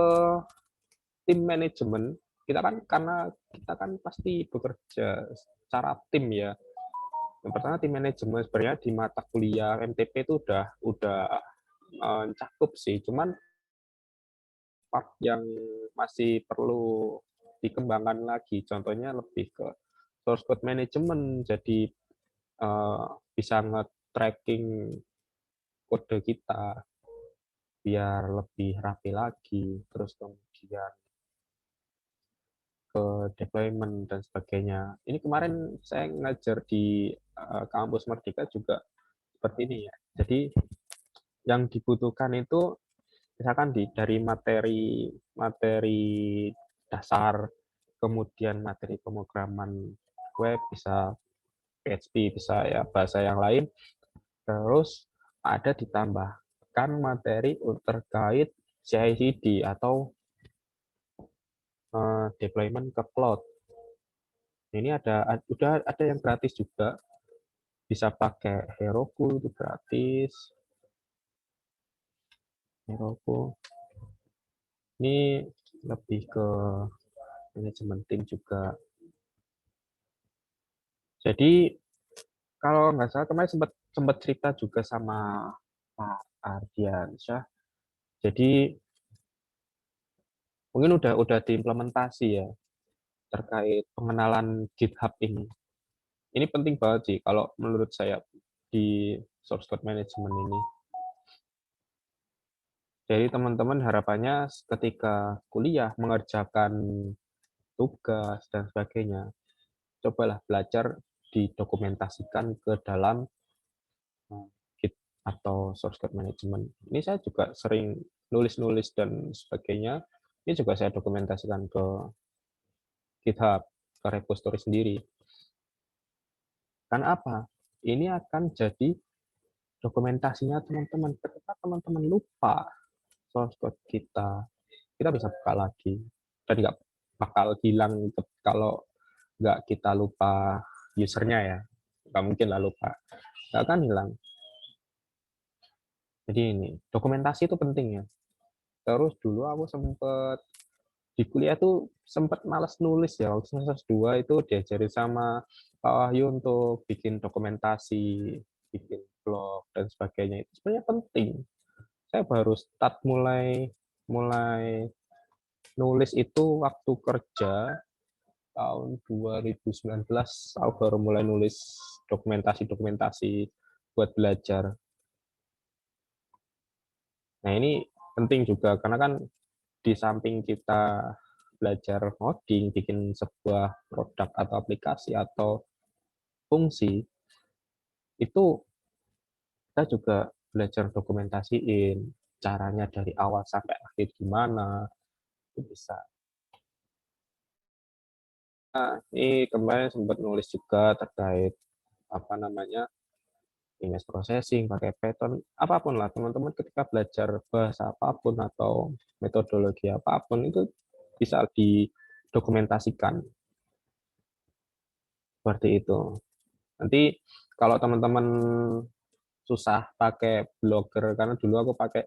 tim manajemen. Karena kita kan pasti bekerja secara tim ya. Yang pertama tim manajemen sebenarnya di mata kuliah MTP itu udah mencakup sih. Cuman part yang masih perlu dikembangkan lagi. Contohnya lebih ke source code management. Jadi bisa nge-tracking kode kita biar lebih rapi lagi. Terus kemudian ke deployment dan sebagainya. Ini kemarin saya ngajar di kampus Merdeka juga seperti ini ya. Jadi yang dibutuhkan itu misalkan dari materi dasar, kemudian materi pemrograman web, bisa PHP, bisa ya bahasa yang lain, terus ada ditambahkan materi terkait CI/CD atau deployment ke cloud. Ini udah ada yang gratis juga, bisa pakai Heroku, itu gratis. Heroku ini lebih ke manajemen tim juga. Jadi kalau nggak salah kemarin sempat cerita juga sama Pak Ardiansyah. Jadi mungkin udah diimplementasi ya terkait pengenalan GitHub ini. Ini penting banget sih kalau menurut saya di source code management ini. Jadi teman-teman harapannya ketika kuliah mengerjakan tugas dan sebagainya, cobalah belajar didokumentasikan ke dalam Git atau source code management. Ini saya juga sering nulis-nulis dan sebagainya. Ini juga saya dokumentasikan ke GitHub, ke repository sendiri. Karena apa? Ini akan jadi dokumentasinya teman-teman. Ketika teman-teman lupa source code kita bisa buka lagi. Dan nggak bakal hilang kalau nggak kita lupa usernya ya. Nggak mungkin lah lupa. Nggak akan hilang. Jadi ini, dokumentasi itu penting ya. Terus dulu aku sempat di kuliah tuh sempat malas nulis ya. Waktu semester 2 itu diajarin sama Pak Wahyu untuk bikin dokumentasi, bikin blog dan sebagainya. Itu sebenarnya penting. Saya baru start mulai mulai nulis itu waktu kerja tahun 2019. Aku baru mulai nulis dokumentasi-dokumentasi buat belajar. Nah, ini penting juga karena kan di samping kita belajar coding, bikin sebuah produk atau aplikasi atau fungsi, itu kita juga belajar dokumentasiin caranya dari awal sampai akhir gimana, itu bisa. Nah, ini kemarin sempat nulis juga terkait apa namanya image processing, pakai Python, apapun lah teman-teman ketika belajar bahasa apapun atau metodologi apapun itu bisa didokumentasikan seperti itu. Nanti kalau teman-teman susah pakai Blogger karena dulu aku pakai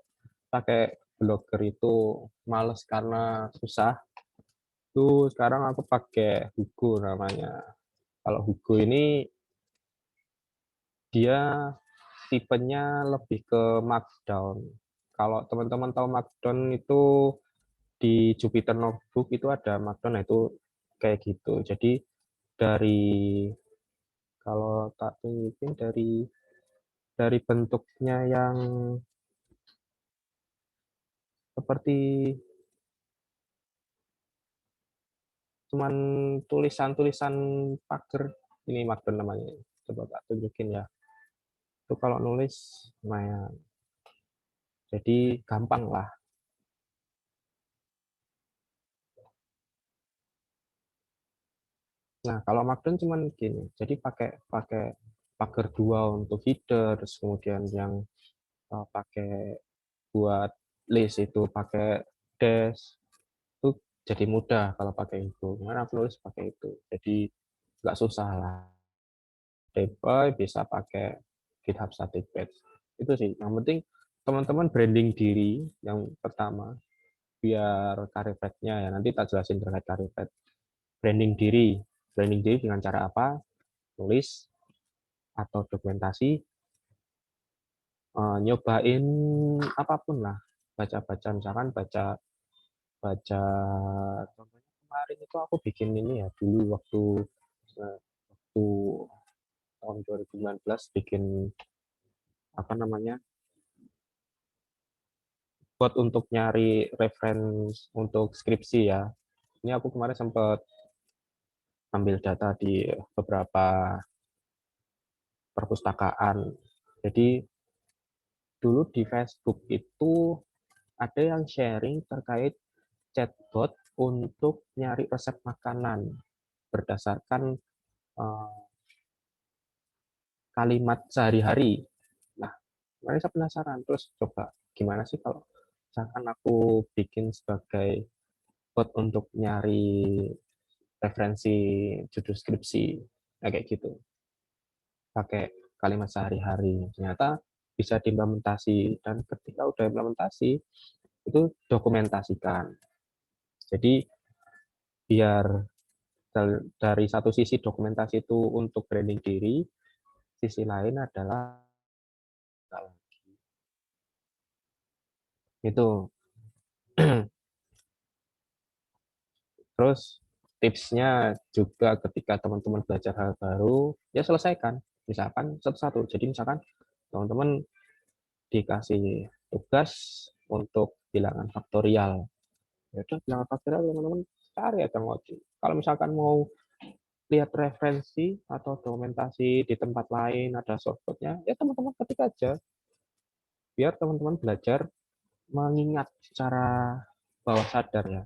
pakai Blogger itu males karena susah. Tuh sekarang aku pakai Hugo namanya. Kalau Hugo ini dia tipenya lebih ke Markdown. Kalau teman-teman tahu Markdown itu di Jupyter Notebook itu ada Markdown, nah itu kayak gitu. Jadi dari kalau tak tunjukin dari bentuknya yang seperti cuman tulisan-tulisan pagar, ini Markdown namanya. Coba tak tunjukin ya. Itu kalau nulis lumayan. Jadi gampang lah. Nah, kalau Markdown cuman gini. Jadi pakai pakai pagar 2 untuk header, terus kemudian yang pakai buat list itu pakai dash. Itu jadi mudah kalau pakai itu. Mana aku nulis pakai itu. Jadi nggak susah lah. Deploy bisa pakai GitHub Static Page. Itu sih. Yang penting teman-teman branding diri yang pertama biar career path-nya ya nanti tak jelasin terkait career path. Branding diri dengan cara apa? Tulis atau dokumentasi, nyobain apapun lah, baca-baca misalkan baca baca contohnya kemarin itu aku bikin ini ya dulu waktu waktu tahun 2019 bikin apa namanya buat untuk nyari reference untuk skripsi ya. Ini aku kemarin sempat ambil data di beberapa perpustakaan. Jadi dulu di Facebook itu ada yang sharing terkait chatbot untuk nyari resep makanan berdasarkan kalimat sehari-hari. Nah, kemarin saya penasaran, terus coba gimana sih kalau misalkan aku bikin sebagai bot untuk nyari referensi judul skripsi, nah, kayak gitu. Pakai kalimat sehari-hari. Ternyata bisa diimplementasi, dan ketika udah implementasi, itu dokumentasikan. Jadi, biar dari satu sisi dokumentasi itu untuk branding diri, sisi lain adalah itu. Terus tipsnya juga ketika teman-teman belajar hal baru, ya selesaikan. Misalkan satu-satu. Jadi misalkan teman-teman dikasih tugas untuk bilangan faktorial. Ya udah bilangan faktorial teman-teman cari aja Ngoci. Kalau misalkan mau lihat referensi atau dokumentasi di tempat lain ada source-nya, ya teman-teman ketik aja biar teman-teman belajar mengingat secara bawah sadar ya.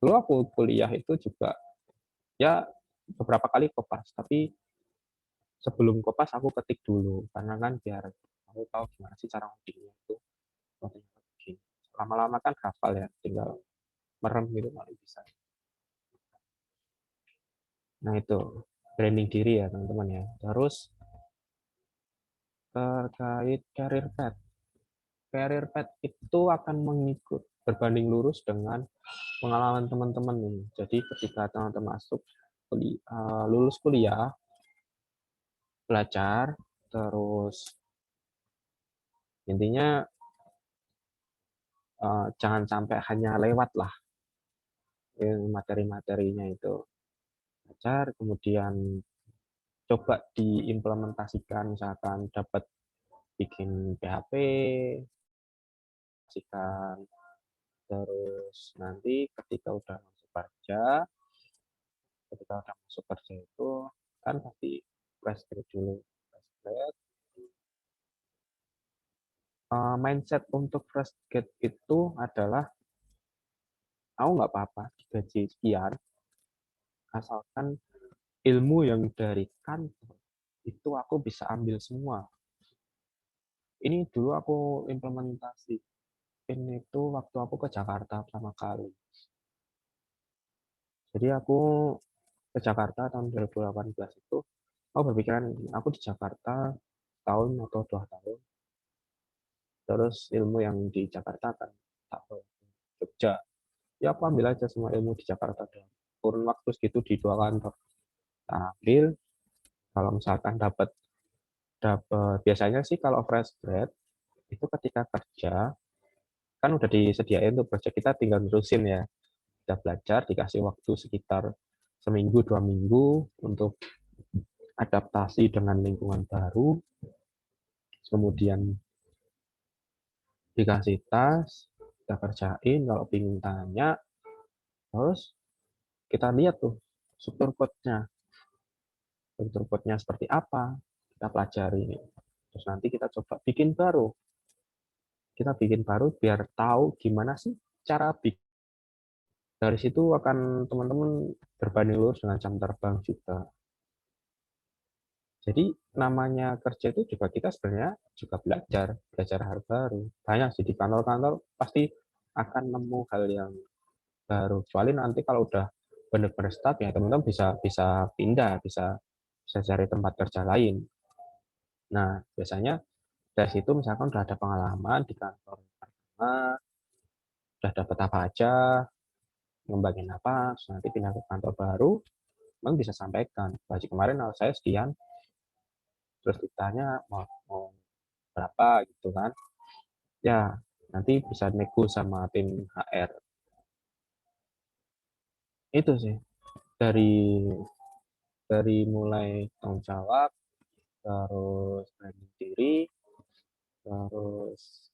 Dulu aku kuliah itu juga ya beberapa kali kopas, tapi sebelum kopas aku ketik dulu karena kan biar aku tahu gimana sih cara ngodingnya itu. Lama-lama kan hafal ya, tinggal merem gitu kali bisa. Nah itu branding diri ya teman-teman ya. Terus terkait career path. Career path itu akan mengikut berbanding lurus dengan pengalaman teman-teman nih. Jadi ketika teman-teman masuk lulus kuliah, belajar, terus intinya jangan sampai hanya lewat lah materi-materinya itu. Belajar, kemudian coba diimplementasikan, misalkan dapat bikin PHP, terus nanti ketika udah masuk kerja itu kan pasti fresh grade dulu. Mindset untuk fresh grade itu adalah aku nggak apa-apa digaji sekian, asalkan ilmu yang dari kantor itu aku bisa ambil semua. Ini dulu aku implementasi ini itu waktu aku ke Jakarta pertama kali. Jadi aku ke Jakarta tahun 2018 itu, aku berpikiran aku di Jakarta tahun atau 2 tahun, terus ilmu yang di Jakarta akan tak ke Jogja. Ya aku ambil aja semua ilmu di Jakarta dan kurun waktu segitu di 2 kantor. Nah, ambil, kalau misalkan dapat biasanya sih kalau fresh grad itu ketika kerja kan udah disediain tuh proyek, kita tinggal nerusin ya. Kita belajar, dikasih waktu sekitar seminggu 2 minggu untuk adaptasi dengan lingkungan baru, kemudian dikasih tas, kita kerjain, kalau bingung tanya, terus kita lihat tuh struktur code-nya seperti apa, kita pelajari, terus nanti kita coba bikin baru, biar tahu gimana sih cara bikin. Dari situ akan teman-teman berbanding lurus dengan jam terbang juga. Jadi namanya kerja itu juga kita sebenarnya juga belajar hal baru. Banyak sih di kantor-kantor pasti akan nemu hal yang baru. Kecuali nanti kalau udah benar-benar start ya teman-teman bisa pindah, bisa cari tempat kerja lain. Nah, biasanya dari situ misalkan udah ada pengalaman di kantor pertama, udah dapat apa aja, ngembangin apa, terus nanti pindah ke kantor baru, memang bisa sampaikan. Gaji kemarin saya sekian, terus ditanya mau berapa gitu kan. Ya, nanti bisa nego sama tim HR. Itu sih dari mulai tanggung jawab, terus branding diri, terus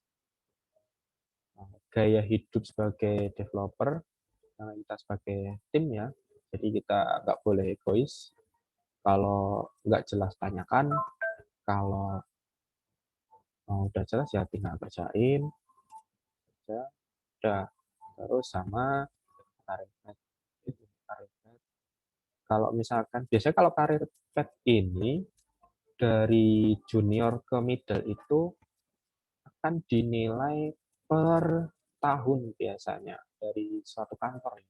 gaya hidup sebagai developer, karena kita sebagai tim ya. Jadi kita nggak boleh egois. Kalau nggak jelas tanyakan, kalau udah jelas ya tinggal kerjain. Ya, udah. Terus sama karir path. Kalau misalkan biasanya kalau karir path ini dari junior ke middle itu akan dinilai per tahun biasanya dari suatu kantor.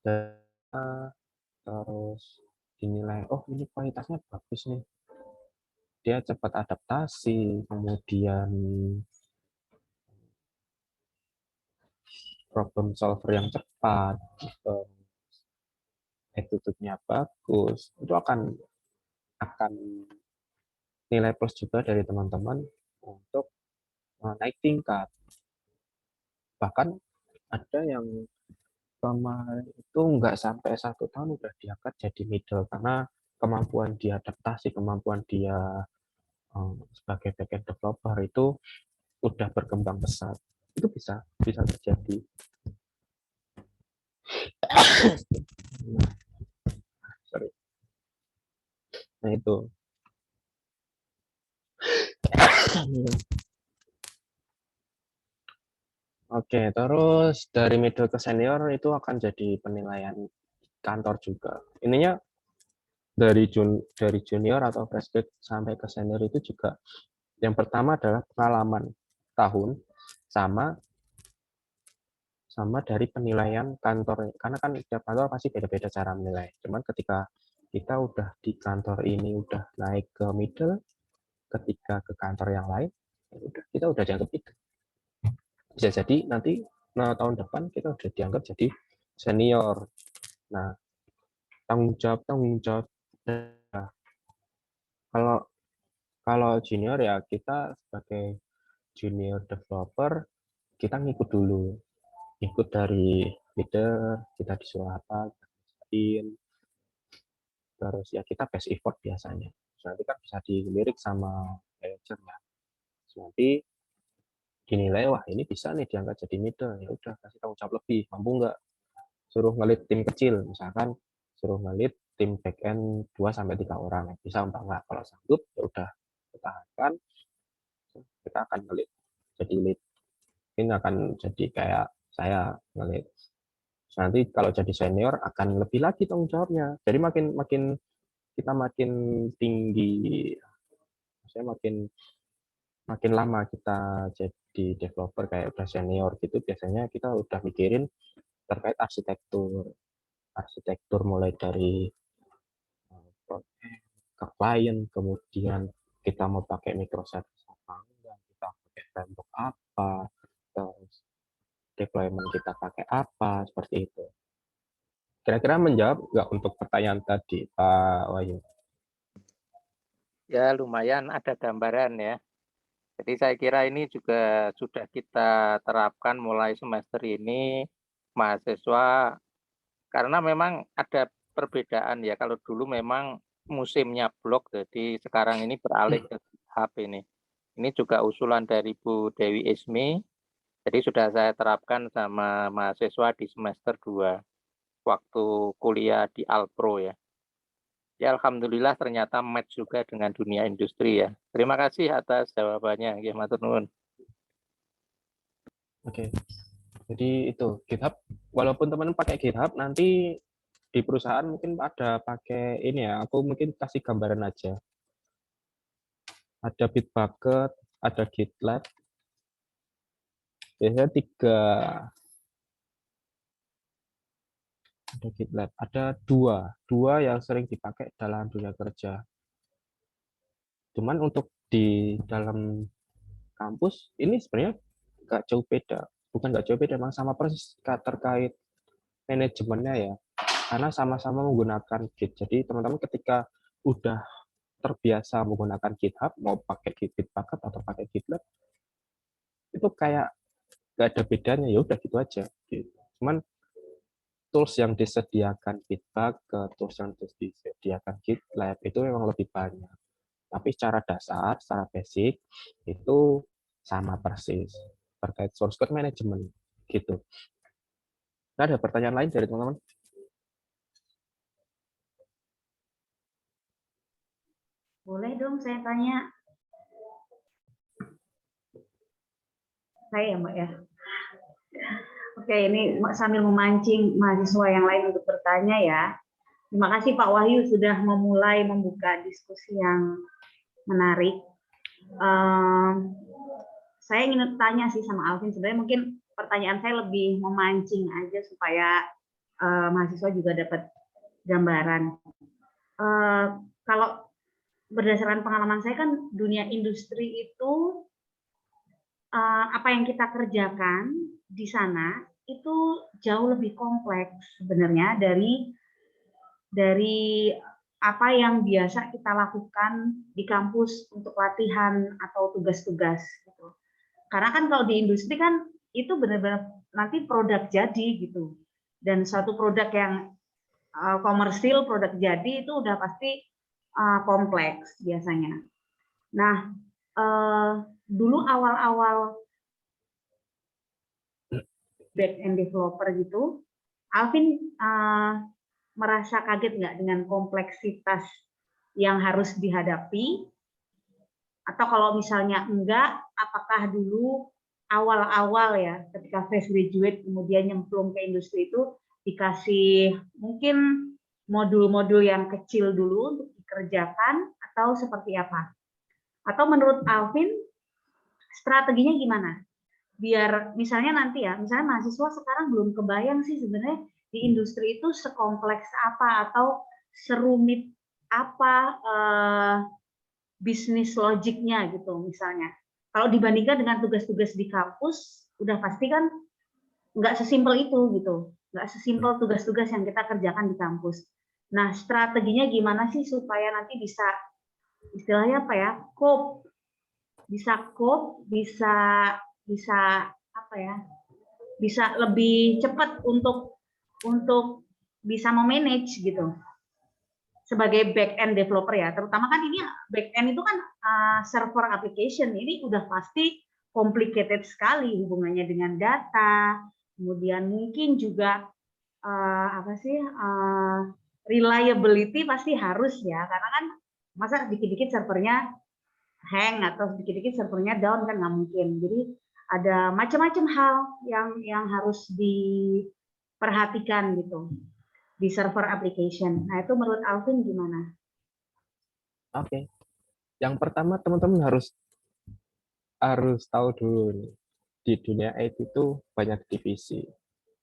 Dan, terus dinilai, oh ini kualitasnya bagus nih. Dia cepat adaptasi, kemudian problem solver yang cepat, attitude-nya bagus, itu akan nilai plus juga dari teman-teman untuk naik tingkat. Bahkan ada yang kemarin itu nggak sampai 1 tahun udah diangkat jadi middle karena kemampuan dia adaptasi, kemampuan dia sebagai backend developer itu udah berkembang pesat, itu bisa terjadi. Sorry. Nah itu. Oke, terus dari middle ke senior itu akan jadi penilaian kantor juga. Ininya dari junior atau fresh grade sampai ke senior itu juga yang pertama adalah pengalaman tahun sama dari penilaian kantor, karena kan tiap kantor pasti beda-beda cara menilai. Cuman ketika kita udah di kantor ini udah naik ke middle, ketika ke kantor yang lain, kita udah dianggap itu. Bisa jadi nanti tahun depan kita udah dianggap jadi senior. Nah, tanggung jawab. Nah, kalau junior ya kita sebagai junior developer kita ngikut dulu, ikut dari leader, kita disuruh apa, terus ya kita best effort biasanya. Nanti kan bisa dilirik sama manager ya. Nanti dinilai, wah ini bisa nih diangkat jadi middle, ya udah kasih tanggung jawab lebih, mampu nggak? Suruh ngelit tim kecil, misalkan suruh ngelit tim backend 2-3 orang, bisa apa nggak? Kalau sanggup ya udah pertahankan, kita akan ngelit jadi lead. Ini akan jadi kayak saya ngelit. Nanti kalau jadi senior akan lebih lagi tanggung jawabnya. Jadi makin kita makin tinggi, maksudnya makin lama kita jadi developer kayak udah senior gitu, biasanya kita udah mikirin terkait arsitektur mulai dari ke klien, kemudian kita mau pakai microservice apa enggak, kita pakai framework apa, terus deployment kita pakai apa, seperti itu. Kira-kira menjawab nggak untuk pertanyaan tadi, Pak Wahyu? Ya, lumayan ada gambaran ya. Jadi saya kira ini juga sudah kita terapkan mulai semester ini, mahasiswa, karena memang ada perbedaan ya. Kalau dulu memang musimnya blog, jadi sekarang ini beralih ke GitHub ini. Ini juga usulan dari Bu Dewi Ismi, jadi sudah saya terapkan sama mahasiswa di semester 2, waktu kuliah di Alpro ya. Ya alhamdulillah ternyata match juga dengan dunia industri ya. Terima kasih atas jawabannya. Ya, matur nuwun. Oke. Jadi itu GitHub, walaupun teman-teman pakai GitHub, nanti di perusahaan mungkin ada pakai ini ya, aku mungkin kasih gambaran aja. Ada Bitbucket, ada GitLab. Biasanya ada GitLab. Ada dua yang sering dipakai dalam dunia kerja. Cuman untuk di dalam kampus, ini sebenarnya nggak jauh beda. Bukan nggak jauh beda, memang sama persis terkait manajemennya ya. Karena sama-sama menggunakan Git. Jadi teman-teman ketika udah terbiasa menggunakan GitHub, mau pakai Bitbucket atau pakai GitLab, itu kayak nggak ada bedanya, ya udah gitu aja. Gitu. Cuman tools yang disediakan Bitbucket, tools yang disediakan GitLab itu memang lebih banyak. Tapi secara dasar, secara basic, itu sama persis. Terkait source code management. Gitu. Nah, ada pertanyaan lain dari teman-teman? Boleh dong saya tanya. Saya ya Mbak ya. Oke, ini sambil memancing mahasiswa yang lain untuk bertanya ya. Terima kasih Pak Wahyu sudah memulai membuka diskusi yang menarik. Saya ingin tanya sih sama Alvin, sebenarnya mungkin pertanyaan saya lebih memancing aja supaya mahasiswa juga dapat gambaran. Kalau berdasarkan pengalaman saya kan dunia industri itu apa yang kita kerjakan di sana itu jauh lebih kompleks sebenarnya dari apa yang biasa kita lakukan di kampus untuk latihan atau tugas-tugas gitu. Karena kan kalau di industri kan itu benar-benar nanti produk jadi gitu. Dan suatu produk yang komersil, produk jadi itu udah pasti kompleks biasanya. Nah, dulu awal-awal back-end developer gitu, Alvin merasa kaget nggak dengan kompleksitas yang harus dihadapi? Atau kalau misalnya enggak, apakah dulu awal-awal ya, ketika fresh graduate kemudian nyemplung ke industri itu dikasih mungkin modul-modul yang kecil dulu untuk dikerjakan atau seperti apa? Atau menurut Alvin strateginya gimana? Biar misalnya nanti ya, misalnya mahasiswa sekarang belum kebayang sih sebenarnya di industri itu sekompleks apa atau serumit apa bisnis logiknya gitu misalnya. Kalau dibandingkan dengan tugas-tugas di kampus, udah pasti kan nggak sesimpel itu gitu, nggak sesimpel tugas-tugas yang kita kerjakan di kampus. Nah, strateginya gimana sih supaya nanti bisa istilahnya apa ya, bisa apa ya, bisa lebih cepat untuk bisa memanage gitu sebagai back-end developer ya, terutama kan ini back-end itu kan server application, ini udah pasti complicated sekali hubungannya dengan data, kemudian mungkin juga reliability pasti harus ya, karena kan masa dikit-dikit servernya hang atau dikit-dikit servernya down kan nggak mungkin. Jadi ada macam-macam hal yang harus diperhatikan gitu di server application. Nah, itu menurut Alvin gimana? Oke. Yang pertama teman-teman harus tahu dulu nih, di dunia IT itu banyak divisi.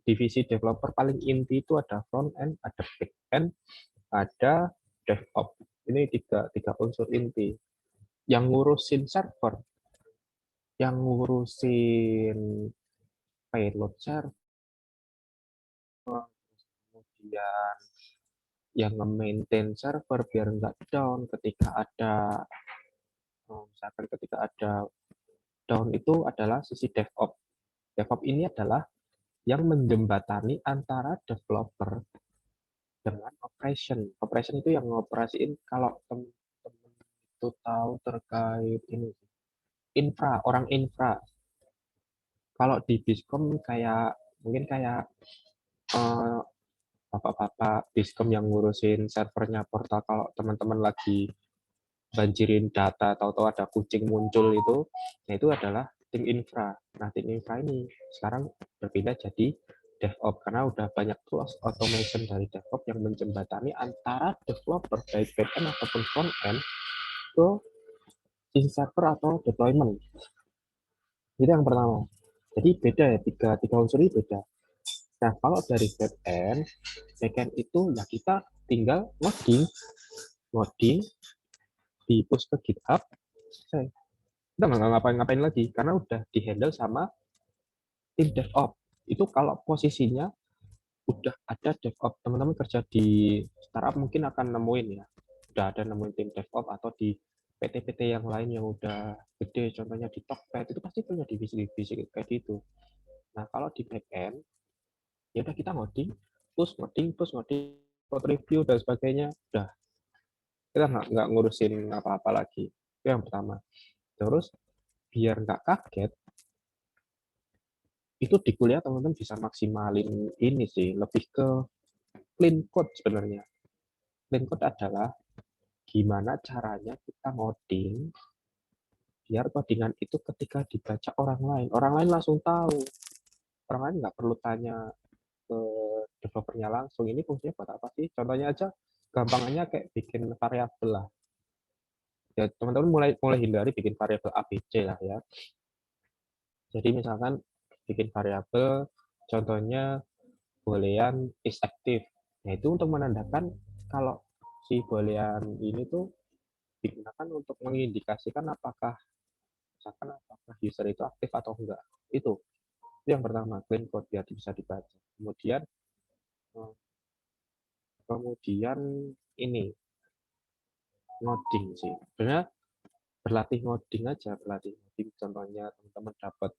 Divisi developer paling inti itu ada front end, ada back end, ada DevOps. Ini tiga unsur inti. Yang ngurusin server, yang ngurusin payload server, kemudian yang nge-maintain server biar nggak down ketika ada down itu adalah sisi DevOps. DevOps ini adalah yang menjembatani antara developer dengan operation. Operation itu yang ngoperasiin, kalau teman-teman itu tahu terkait ini orang infra. Kalau di Biskom mungkin kayak bapak-bapak Biskom yang ngurusin servernya portal, kalau teman-teman lagi banjirin data, tahu-tahu ada kucing muncul itu, nah itu adalah tim infra. Nah, tim infra ini sekarang berpindah jadi DevOps karena udah banyak tools automation dari DevOps yang menjembatani antara developer baik back-end ataupun front-end ke sisi server atau deployment. Itu yang pertama. Jadi beda ya, tiga unsur ini beda. Nah, kalau dari back-end itu ya kita tinggal ngoding, di push ke GitHub, selesai. Kita nggak ngapain-ngapain lagi karena udah di-handle sama tim DevOps. Itu kalau posisinya udah ada DevOps, teman-teman kerja di startup mungkin akan nemuin ya, udah ada nemuin tim DevOps, atau di PT-PT yang lain yang udah gede, contohnya di Tokped, itu pasti punya divisi-divisi kayak gitu. Nah, kalau di backend, ya udah kita ngoding, code review dan sebagainya, udah. Kita nggak ngurusin apa-apa lagi. Itu yang pertama. Terus, biar nggak kaget, itu di kuliah teman-teman bisa maksimalin ini sih, lebih ke clean code sebenarnya. Clean code adalah gimana caranya kita ngoding biar codingan itu ketika dibaca orang lain langsung tahu. Orang lain nggak perlu tanya ke developernya langsung, ini fungsinya buat apa sih? Contohnya aja, gampangnya kayak bikin variabel lah. Ya, teman-teman mulai hindari bikin variabel ABC lah ya. Jadi misalkan bikin variabel, contohnya boolean is active. Nah, itu untuk menandakan kalau si boolean ini tuh digunakan untuk mengindikasikan apakah user itu aktif atau enggak. Itu yang pertama, clean code biar bisa dibaca. Kemudian ini ngoding sih. Sebenarnya berlatih ngoding aja, contohnya teman-teman dapat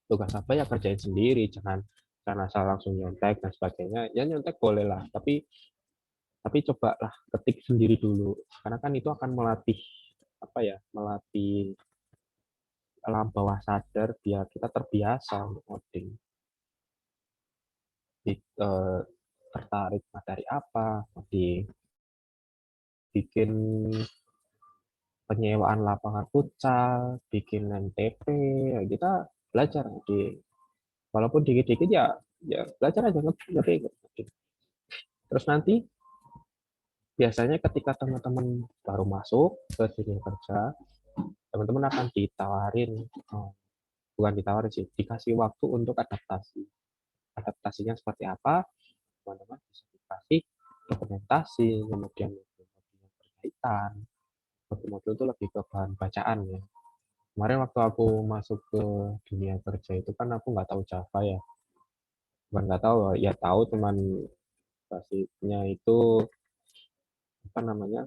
tugas apa ya kerjain sendiri, jangan asal langsung nyontek dan sebagainya. Ya nyontek boleh lah, tapi cobalah ketik sendiri dulu, karena kan itu akan melatih alam bawah sadar biar kita terbiasa untuk ngoding. Tertarik materi apa, ngoding. Bikin penyewaan lapangan futsal, bikin NTP, ya kita belajar ngoding. Walaupun dikit-dikit ya belajar aja ngoding. Terus nanti biasanya ketika teman-teman baru masuk ke dunia kerja, teman-teman akan ditawarin, bukan ditawarin sih, dikasih waktu untuk adaptasi. Adaptasinya seperti apa? Teman-teman bisa dikasih dokumentasi, kemudian modul berkaitan. Modul itu lebih ke bahan bacaan ya. Kemarin waktu aku masuk ke dunia kerja itu kan aku nggak tahu Java ya. Bukan nggak tahu, ya tahu cuman basicnya itu apa namanya?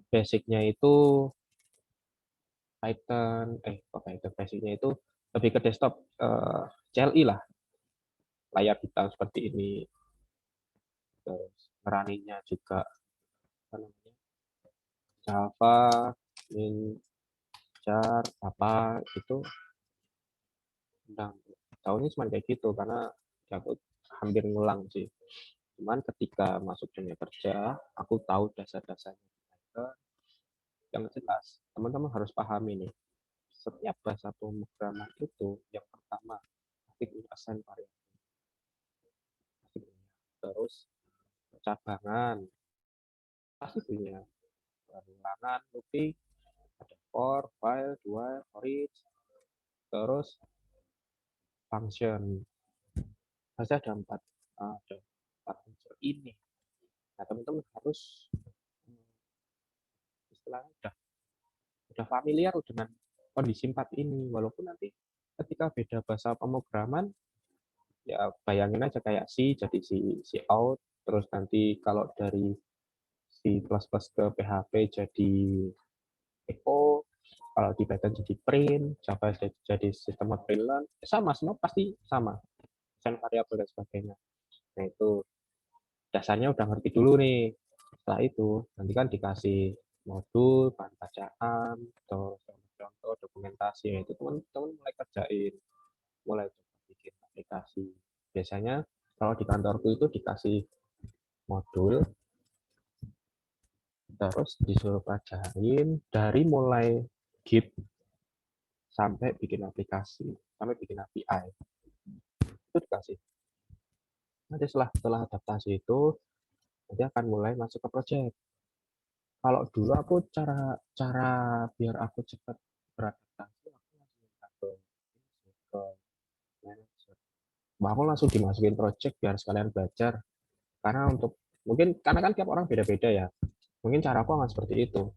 Basicnya itu Python, Python basicnya itu lebih ke desktop, CLI lah, layar hitam seperti ini. Terus running-nya juga apa namanya? Java, Jar, apa itu tahunnya cuma kayak gitu karena aku hampir ngulang sih. Cuman ketika masuk dunia kerja, aku tahu dasar-dasarnya. Yang jelas, teman-teman harus pahami nih, setiap bahasa pemrograman itu yang pertama pasti punya assign variable, terus cabangan pasti punya ulangan, looping, ada for, while, while, for each, terus function. Pasti ada empat unsur ini. Nah, teman-teman harus istilahnya udah familiar dengan kondisi 4 ini, walaupun nanti ketika beda bahasa pemrograman ya bayangin aja kayak C jadi C out, terus nanti kalau dari C++ ke PHP jadi echo, kalau di Python jadi print, Java jadi sistem print learn, sama semua pasti sama, assign variabel dan sebagainya. Nah itu dasarnya udah ngerti dulu nih. Setelah itu nanti kan dikasih modul, bahan bacaan, terus contoh dokumentasi, itu teman-teman mulai kerjain, mulai bikin aplikasi. Biasanya kalau di kantorku itu dikasih modul, terus disuruh pelajarin dari mulai Git sampai bikin aplikasi, sampai bikin API. Itu dikasih. Nanti setelah adaptasi itu, nanti akan mulai masuk ke project. Kalau dulu aku cara biar aku cepat beradaptasi, aku langsung ke manager. Aku langsung dimasukin project biar sekalian belajar. Karena karena kan tiap orang beda-beda ya. Mungkin cara aku akan seperti itu.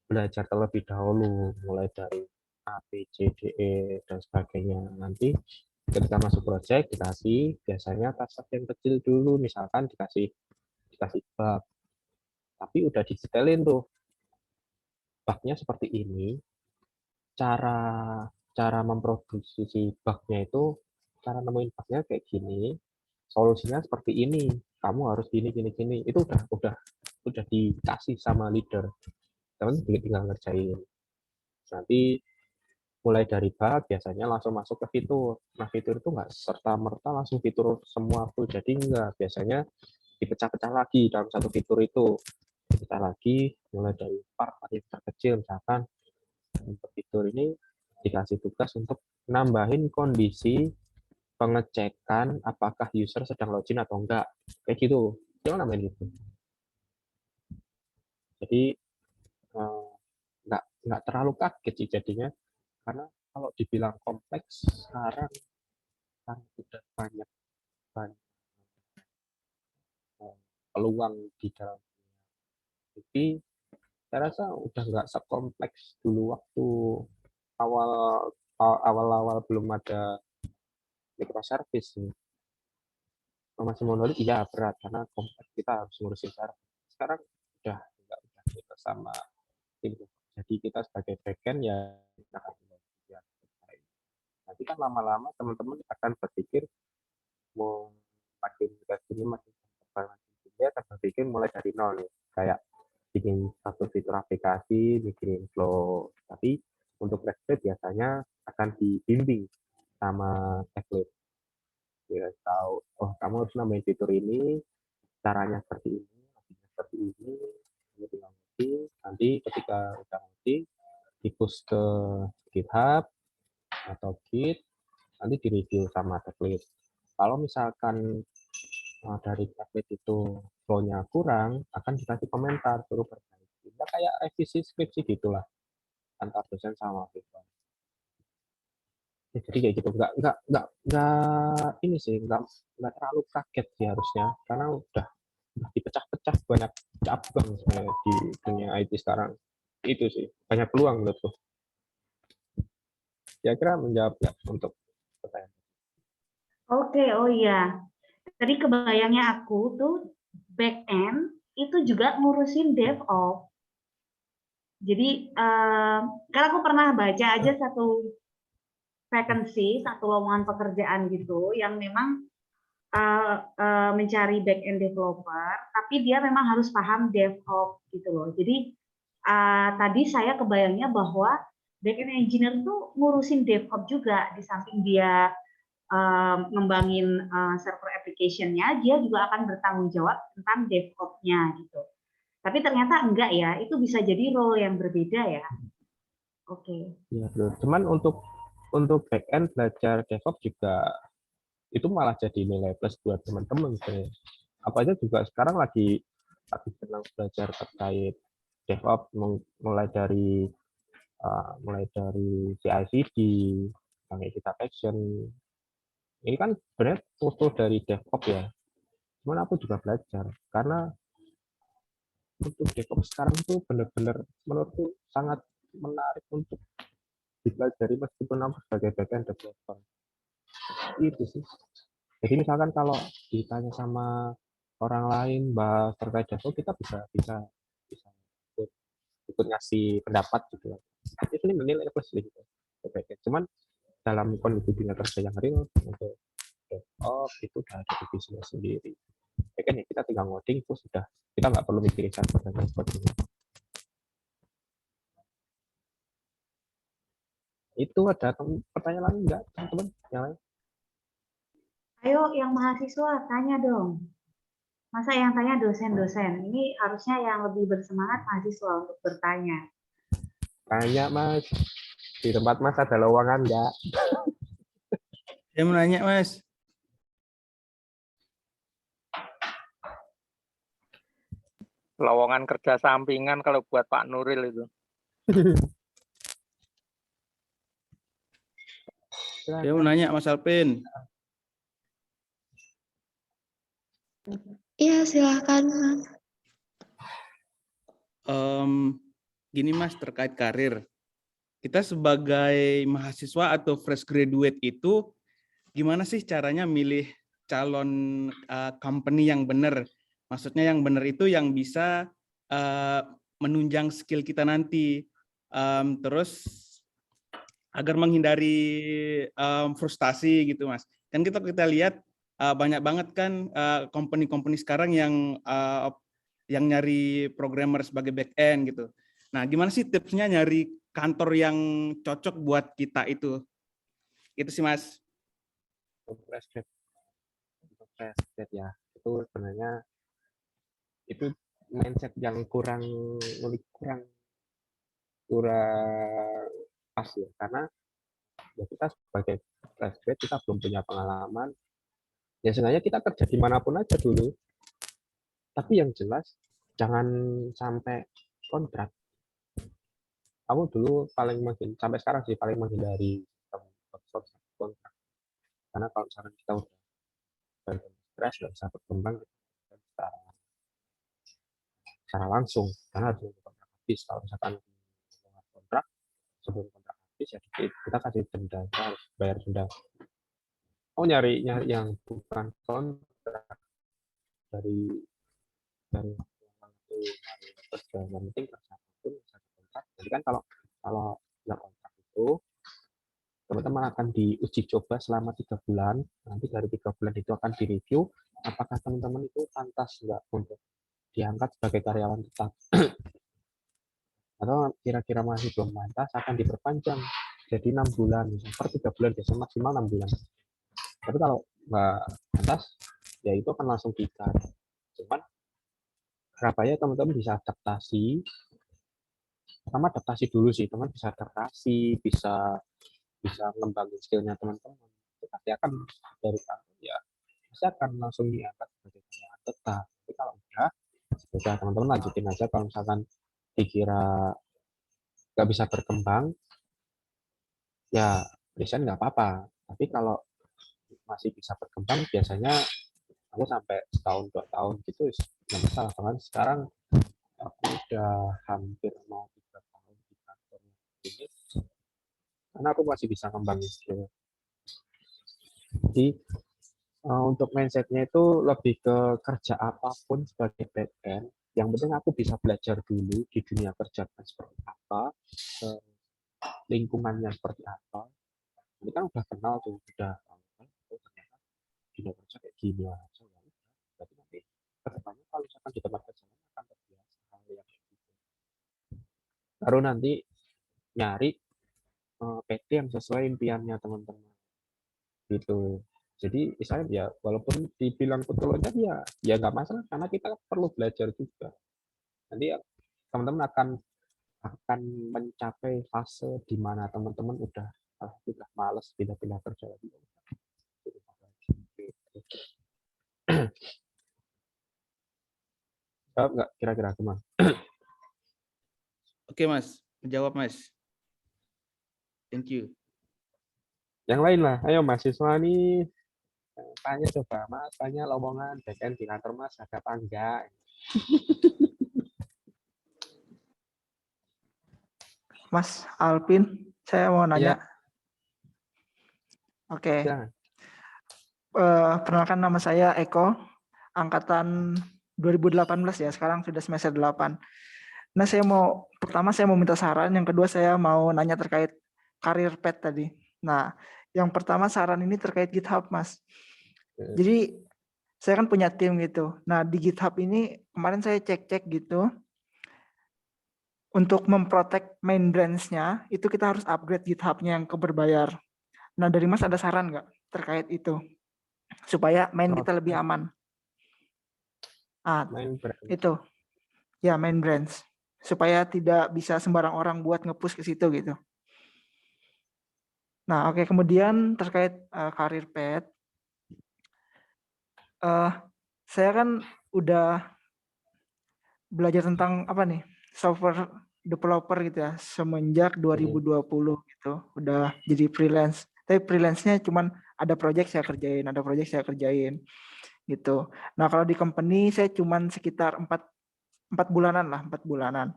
Belajar terlebih dahulu, mulai dari A, B, C, D, E, dan sebagainya. Nanti ketika masuk project dikasih biasanya task yang kecil dulu, misalkan dikasih bug. Tapi udah didetailin tuh, bugnya seperti ini, cara memproduksi bugnya itu, cara nemuin bugnya kayak gini, solusinya seperti ini, kamu harus gini, itu udah dikasih sama leader, teman tinggal ngerjain. Nanti mulai dari bug biasanya langsung masuk ke fitur. Nah fitur itu nggak serta merta langsung fitur semua full, jadi enggak, biasanya dipecah-pecah lagi dalam satu fitur itu, dipecah lagi mulai dari part yang terkecil. Misalkan untuk fitur ini dikasih tugas untuk nambahin kondisi pengecekan apakah user sedang login atau enggak, kayak gitu, jangan nambahin gitu. Jadi nggak terlalu kaget sih jadinya, karena kalau dibilang kompleks sekarang kan udah banyak peluang di dalam. Jadi saya rasa udah nggak sekompleks dulu waktu awal-awal belum ada microservice nih. Masih monolit iya berat karena kompleks, kita harus ngurusin server. Sekarang udah kita sama tim. Jadi kita sebagai backend ya kita akan nanti kan lama-lama teman-teman akan berpikir mau makin ke sini makin dia akan berpikir mulai dari nol nih, kayak bikin satu fitur aplikasi, bikin flow. Tapi untuk fresh grade biasanya akan dibimbing sama tech lead. Dia tahu, oh kamu harus nambahin fitur ini, caranya seperti ini, seperti ini, kamu tinggal ngerti. Nanti ketika udah ngerti, di-push ke GitHub atau Git, nanti di-review sama tech lead. Kalau misalkan dari tech lead itu flow-nya kurang, akan dikasih komentar, suruh perbaiki. Ya kayak revisi skripsi gitulah, antar dosen sama mahasiswa. Ya, jadi kayak gitu, nggak ini sih, nggak terlalu kaget sih harusnya, karena udah dipecah-pecah banyak cabang di dunia IT sekarang. Itu sih, banyak peluang menurutku. Kira-kira menjawab ya untuk pertanyaan. Oke, oh iya. Tadi kebayangnya aku tuh back end itu juga ngurusin DevOps. Jadi karena aku pernah baca aja satu vacancy, satu lowongan pekerjaan gitu yang memang mencari back end developer, tapi dia memang harus paham DevOps gitu loh. Jadi tadi saya kebayangnya bahwa back end engineer tuh ngurusin DevOps juga, di samping dia ngembangin server application-nya, dia juga akan bertanggung jawab tentang DevOps-nya gitu. Tapi ternyata enggak ya, itu bisa jadi role yang berbeda ya. Oke. Ya, betul. Cuman untuk back end belajar DevOps juga itu malah jadi nilai plus buat teman-teman. Apa aja juga sekarang lagi senang belajar terkait DevOps, mulai dari CI/CD, sampai GitHub Action. Ini kan sebenarnya tools dari DevOps ya. Cuman aku juga belajar karena untuk DevOps sekarang itu benar-benar menurutku sangat menarik untuk dipelajari meskipun aku sebagai backend developer. Itu sih. Jadi misalkan kalau ditanya sama orang lain bahas terkait DevOps, kita bisa ikut ngasih pendapat gitu. Itu nilai plus gitu. Cuman dalam kondisi dunia kerja yang real untuk DevOps itu udah ada divisinya sendiri. Ya kan ya kita tinggal ngoding itu sudah, kita nggak perlu mikirin server dan sebagainya. Itu ada pertanyaan lain nggak teman-teman yang lain? Ayo yang mahasiswa tanya dong. Masa yang tanya dosen-dosen? Ini harusnya yang lebih bersemangat mahasiswa untuk bertanya. Tanya Mas, di tempat Mas ada lowongan nggak? Saya mau nanya Mas. Lowongan kerja sampingan kalau buat Pak Nuril itu. Saya mau nanya Mas Alvin. Iya, silakan, Mas. Gini Mas, terkait karir. Kita sebagai mahasiswa atau fresh graduate itu gimana sih caranya milih calon company yang benar? Maksudnya yang benar itu yang bisa menunjang skill kita nanti. Terus agar menghindari frustasi gitu Mas. Kan kita lihat banyak banget kan company-company sekarang yang nyari programmer sebagai back end gitu. Nah, gimana sih tipsnya nyari kantor yang cocok buat kita itu? Itu sih Mas. Untuk fresh grade ya, itu sebenarnya itu mindset yang kurang pas ya, karena ya kita sebagai fresh grade kita belum punya pengalaman. Ya sebenarnya kita kerja dimanapun aja dulu, tapi yang jelas jangan sampai kontrak. Kamu dulu sampai sekarang sih paling menghindari kontrak, karena kalau misalkan kita udah stres nggak bisa berkembang secara langsung, karena harus kontrak habis. Kalau misalkan kontrak sebelum kontrak habis ya kita kasih denda, kita harus bayar denda. Oh nyari yang bukan kontrak dari kerja, yang penting kerja pun bisa kontrak. Jadi kan kalau nggak kontrak itu teman-teman akan diuji coba selama 3 bulan. Nanti dari 3 bulan itu akan direview apakah teman-teman itu pantas nggak untuk diangkat sebagai karyawan tetap atau kira-kira masih belum pantas akan diperpanjang jadi 6 bulan, misalnya per 3 bulan, biasanya maksimal 6 bulan. Tapi kalau nggak pantas, ya itu akan langsung di-cut. Cuman harapannya teman-teman bisa adaptasi, pertama adaptasi dulu sih, teman bisa adaptasi, bisa ngembangin skillnya teman-teman. Pasti akan dari kamu ya, pasti akan langsung diangkat sebagai karyawan tetap. Tapi kalau udah teman-teman lanjutin aja. Kalau misalkan dikira nggak bisa berkembang, ya resign nggak apa-apa. Tapi kalau masih bisa berkembang, biasanya aku sampai setahun 2 tahun gitu nggak masalah. Bahkan sekarang aku udah hampir mau 3 tahun di kantor ini, karena aku masih bisa ngembangin skill. Jadi untuk mindsetnya itu lebih ke kerja apapun sebagai back end, yang penting aku bisa belajar dulu di dunia kerja seperti apa, lingkungannya seperti apa. Ini kan udah kenal tuh, udah ternyata dunia kerja kayak gini aja. Berarti nanti kedepannya kalau misalkan di tempat kerja akan terbiasa hal yang kayak gitu. Baru nanti nyari PT yang sesuai impiannya teman-teman gitu. Jadi misalnya ya walaupun dibilang betul aja ya nggak masalah, karena kita perlu belajar juga. Nanti ya, teman-teman akan mencapai fase di mana teman-teman udah malas pindah-pindah kerja lagi. Jawab nggak kira-kira Mas? Oke Mas, menjawab Mas. Thank you. Yang lain lah, ayo mahasiswa nih, tanya coba Mas, tanya lowongan backend di kantor Mas ada apa enggak? Mas Alvin, saya mau nanya. Iya. Oke. Silakan. Perkenalkan nama saya Eko, angkatan 2018 ya, sekarang sudah semester 8. Nah, pertama saya mau minta saran, yang kedua saya mau nanya terkait karir pet tadi. Nah, yang pertama saran ini terkait GitHub, Mas. Jadi saya kan punya tim gitu. Nah, di GitHub ini kemarin saya cek-cek gitu. Untuk memprotek main branch-nya, itu kita harus upgrade GitHub-nya yang ke berbayar. Nah, dari Mas ada saran nggak terkait itu? Supaya main kita lebih aman. Main branch. Itu. Ya, main branch. Supaya tidak bisa sembarang orang buat nge-push ke situ gitu. Nah, oke. Kemudian terkait karir pet. Saya kan udah belajar tentang apa nih? Software developer gitu ya, semenjak 2020 gitu. Udah jadi freelance. Tapi freelance-nya cuman ada project saya kerjain, gitu. Nah, kalau di company saya cuman sekitar 4 bulanan lah, 4 bulanan.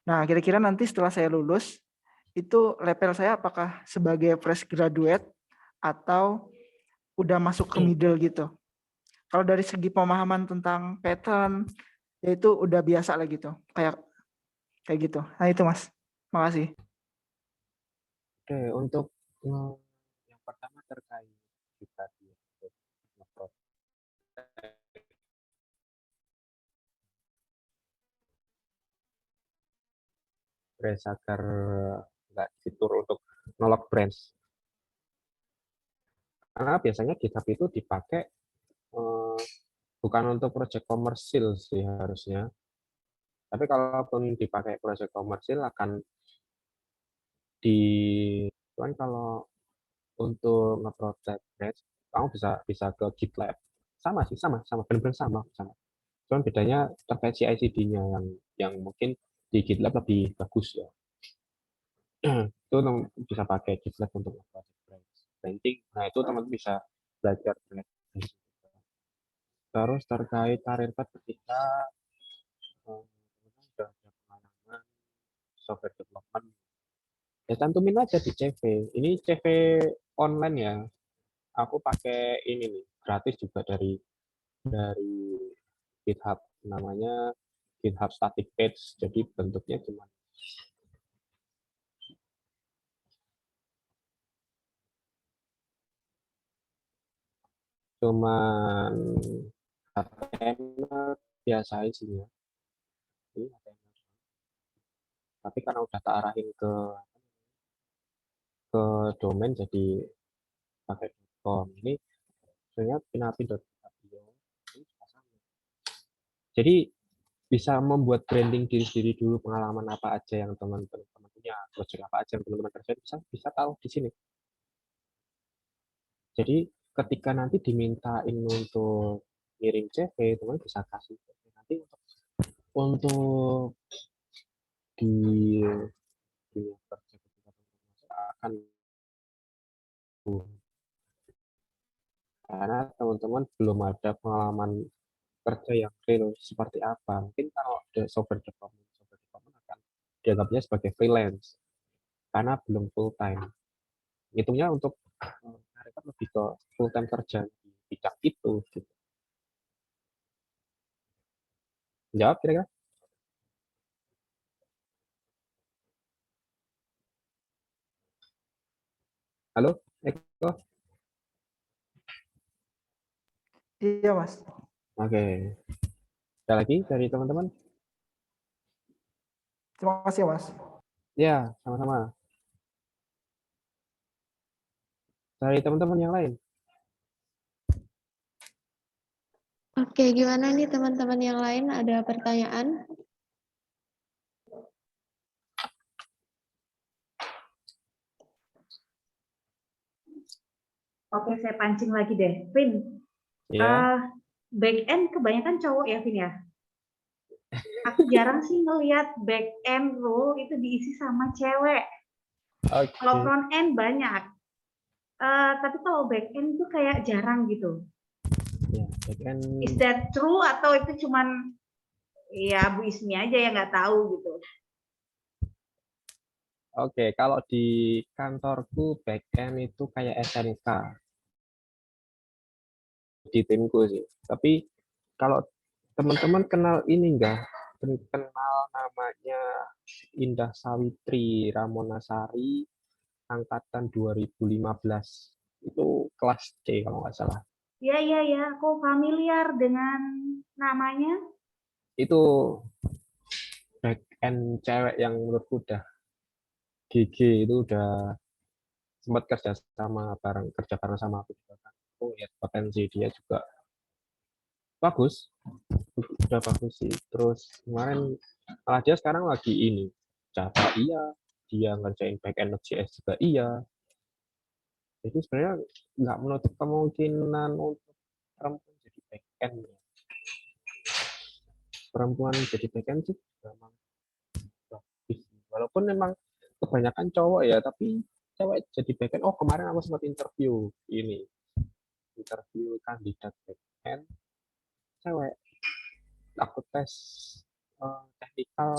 Nah, kira-kira nanti setelah saya lulus, itu level saya apakah sebagai fresh graduate atau udah masuk ke middle gitu. Kalau dari segi pemahaman tentang pattern, ya itu udah biasa lah gitu, kayak gitu. Nah itu Mas, makasih. Oke, untuk yang pertama terkait kita branch agar nggak fitur untuk nolak branch. Karena biasanya GitHub itu dipakai bukan untuk project komersil sih harusnya. Tapi kalaupun dipakai project komersil akan kan kalau untuk nge-protect branch, kamu bisa ke GitLab. Sama sih, sama benar-benar sama. Cuman bedanya terkait CI/CD-nya yang mungkin di GitLab lebih bagus ya. Itu bisa pakai GitLab untuk branching. Nah, itu teman-teman bisa belajar. Terus terkait karir path ketika sudah ada pengalaman software development, ya cantumin aja di CV. Ini CV online ya. Aku pakai ini nih, gratis juga dari GitHub. Namanya GitHub Static Page. Jadi bentuknya cuman HTML, biasa isinya. Ini HTML. Tapi karena udah tak arahin ke domain jadi pakai .com. Ini sebenarnya pinapi.io ini juga sama. Jadi bisa membuat branding diri sendiri dulu, pengalaman apa aja yang teman-teman punya, project apa aja yang teman-teman kerjain, bisa tahu di sini. Jadi ketika nanti dimintain untuk ngirim CV, teman bisa kasih nanti untuk di dunia kerja akan karena teman-teman belum ada pengalaman kerja yang real seperti apa. Mungkin kalau ada software development akan dianggapnya sebagai freelance karena belum full time. Hitungnya untuk mereka lebih ke full time kerja di bidang itu. Gitu. Jawab kira-kira? Halo, Eko? Iya, Mas. Oke. Ada lagi dari teman-teman? Terima kasih, Mas. Ya, sama-sama. Dari teman-teman yang lain? Oke, gimana nih teman-teman yang lain? Ada pertanyaan? Oke, saya pancing lagi deh. Vin, Ya. back end kebanyakan cowok ya, Vin ya? Aku jarang sih ngelihat back end role itu diisi sama cewek. Oke. Kalau front end banyak. Tapi kalau back end itu kayak jarang gitu. Ya, backend. Is that true atau itu cuman ya Bu Ismi aja yang nggak tahu gitu? Oke, kalau di kantorku backend itu kayak SNK di timku sih. Tapi kalau teman-teman kenal ini enggak? Kenal namanya Indah Sawitri Ramonasari angkatan 2015. Itu kelas C kalau nggak salah. Iya, iya, ya. Aku familiar dengan namanya. Itu backend cewek yang menurutku udah GG, itu udah sempat kerja bareng sama aku juga kan. Aku lihat potensi dia juga bagus, udah bagus sih. Terus kemarin malah dia sekarang lagi ini Java iya, dia ngerjain backend Node.js juga iya. Jadi sebenarnya nggak menutup kemungkinan untuk perempuan jadi backend. Perempuan jadi backend sih memang bagus. Walaupun memang kebanyakan cowok ya, tapi cewek jadi backend. Oh kemarin aku sempat interview kandidat backend cewek. Aku tes teknikal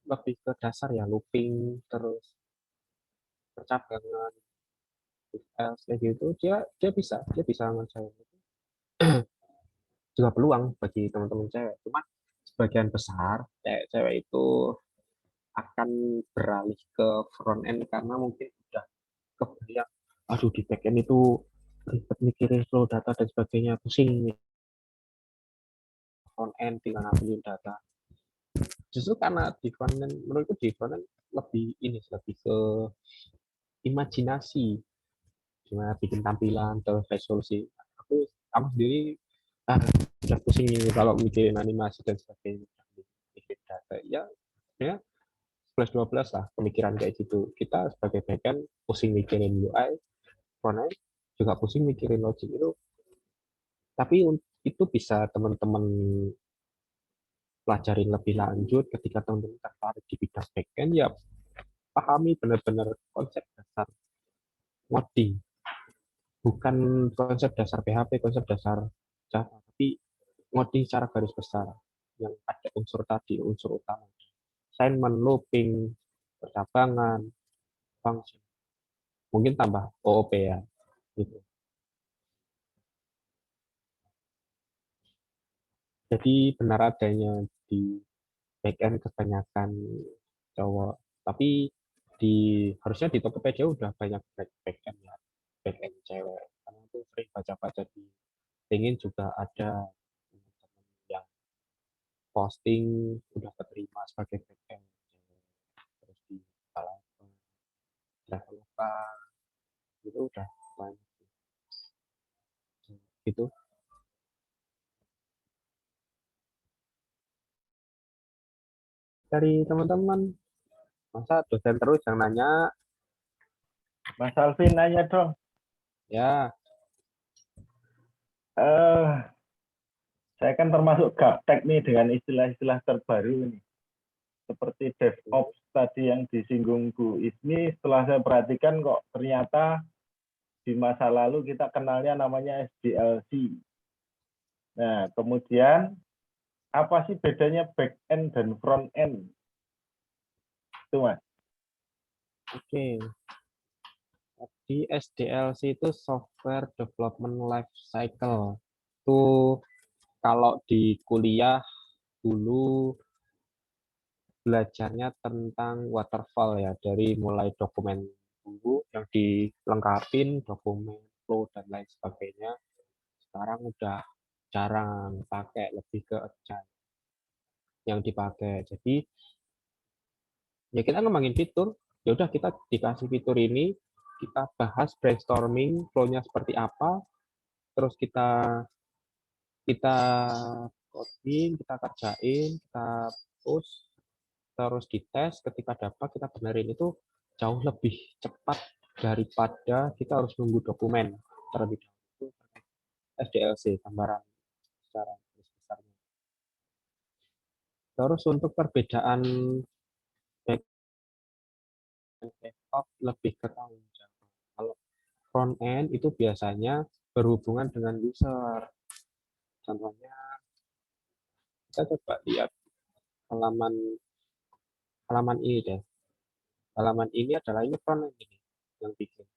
lebih ke dasar ya, looping terus percabangan kayak gitu, dia bisa ngerjain itu. Juga peluang bagi teman-teman cewek, cuma sebagian besar cewek itu akan beralih ke front end karena mungkin udah kebayang, aduh di back end itu ribet mikirin flow data dan sebagainya, pusing. Front end tinggal ngambilin data. Justru karena di front end, menurutku di front end lebih ke imajinasi, gimana bikin tampilan terus resolusi. Aku sendiri udah pusing ini kalau mikirin animasi dan sebagainya, mikirin data ya 11-12 lah pemikiran kayak gitu. Kita sebagai backend pusing mikirin UI, front end juga pusing mikirin logic itu. Tapi itu bisa teman-teman pelajarin lebih lanjut ketika teman-teman tertarik di bidang backend, ya pahami benar-benar konsep dasar ngoding, bukan konsep dasar PHP, konsep dasar Java, tapi ngoding secara garis besar yang ada unsur utama, assignment, looping, percabangan, function, mungkin tambah OOP ya gitu. Jadi benar adanya di backend kebanyakan cowok, tapi harusnya di Tokopedia udah banyak backend ya, backend cewek. Karena itu sering baca-baca di LinkedIn juga ada teman-teman yang posting udah keterima sebagai backend, terus di Traveloka itu udah banyak gitu. Dari teman-teman, masa dosen terus yang nanya? Mas Alvin nanya dong. Ya, Saya kan termasuk gaptek nih dengan istilah-istilah terbaru ini. Seperti DevOps tadi yang disinggung Bu Ismi, setelah saya perhatikan kok ternyata di masa lalu kita kenalnya namanya SDLC. Nah, kemudian apa sih bedanya back end dan front end? Itu Mas. oke. Di SDLC itu Software Development Life Cycle. Itu kalau di kuliah dulu belajarnya tentang waterfall ya, dari mulai dokumen dulu yang dilengkapin, dokumen flow dan lain sebagainya. Sekarang udah jarang pakai, lebih ke agile yang dipakai. Jadi ya kita ngembangin fitur, ya udah kita dikasih fitur ini, kita bahas brainstorming flow-nya seperti apa, terus kita coding, kita kerjain, kita push, terus dites, ketika dapat kita benerin. Itu jauh lebih cepat daripada kita harus nunggu dokumen terlebih dahulu. SDLC gambaran secara besarnya. Terus untuk perbedaan back and DevOps lebih ke tanggung jawab. Kalau front end itu biasanya berhubungan dengan user. Contohnya kita coba lihat halaman ini deh. Halaman ini adalah ini front end ini yang bikin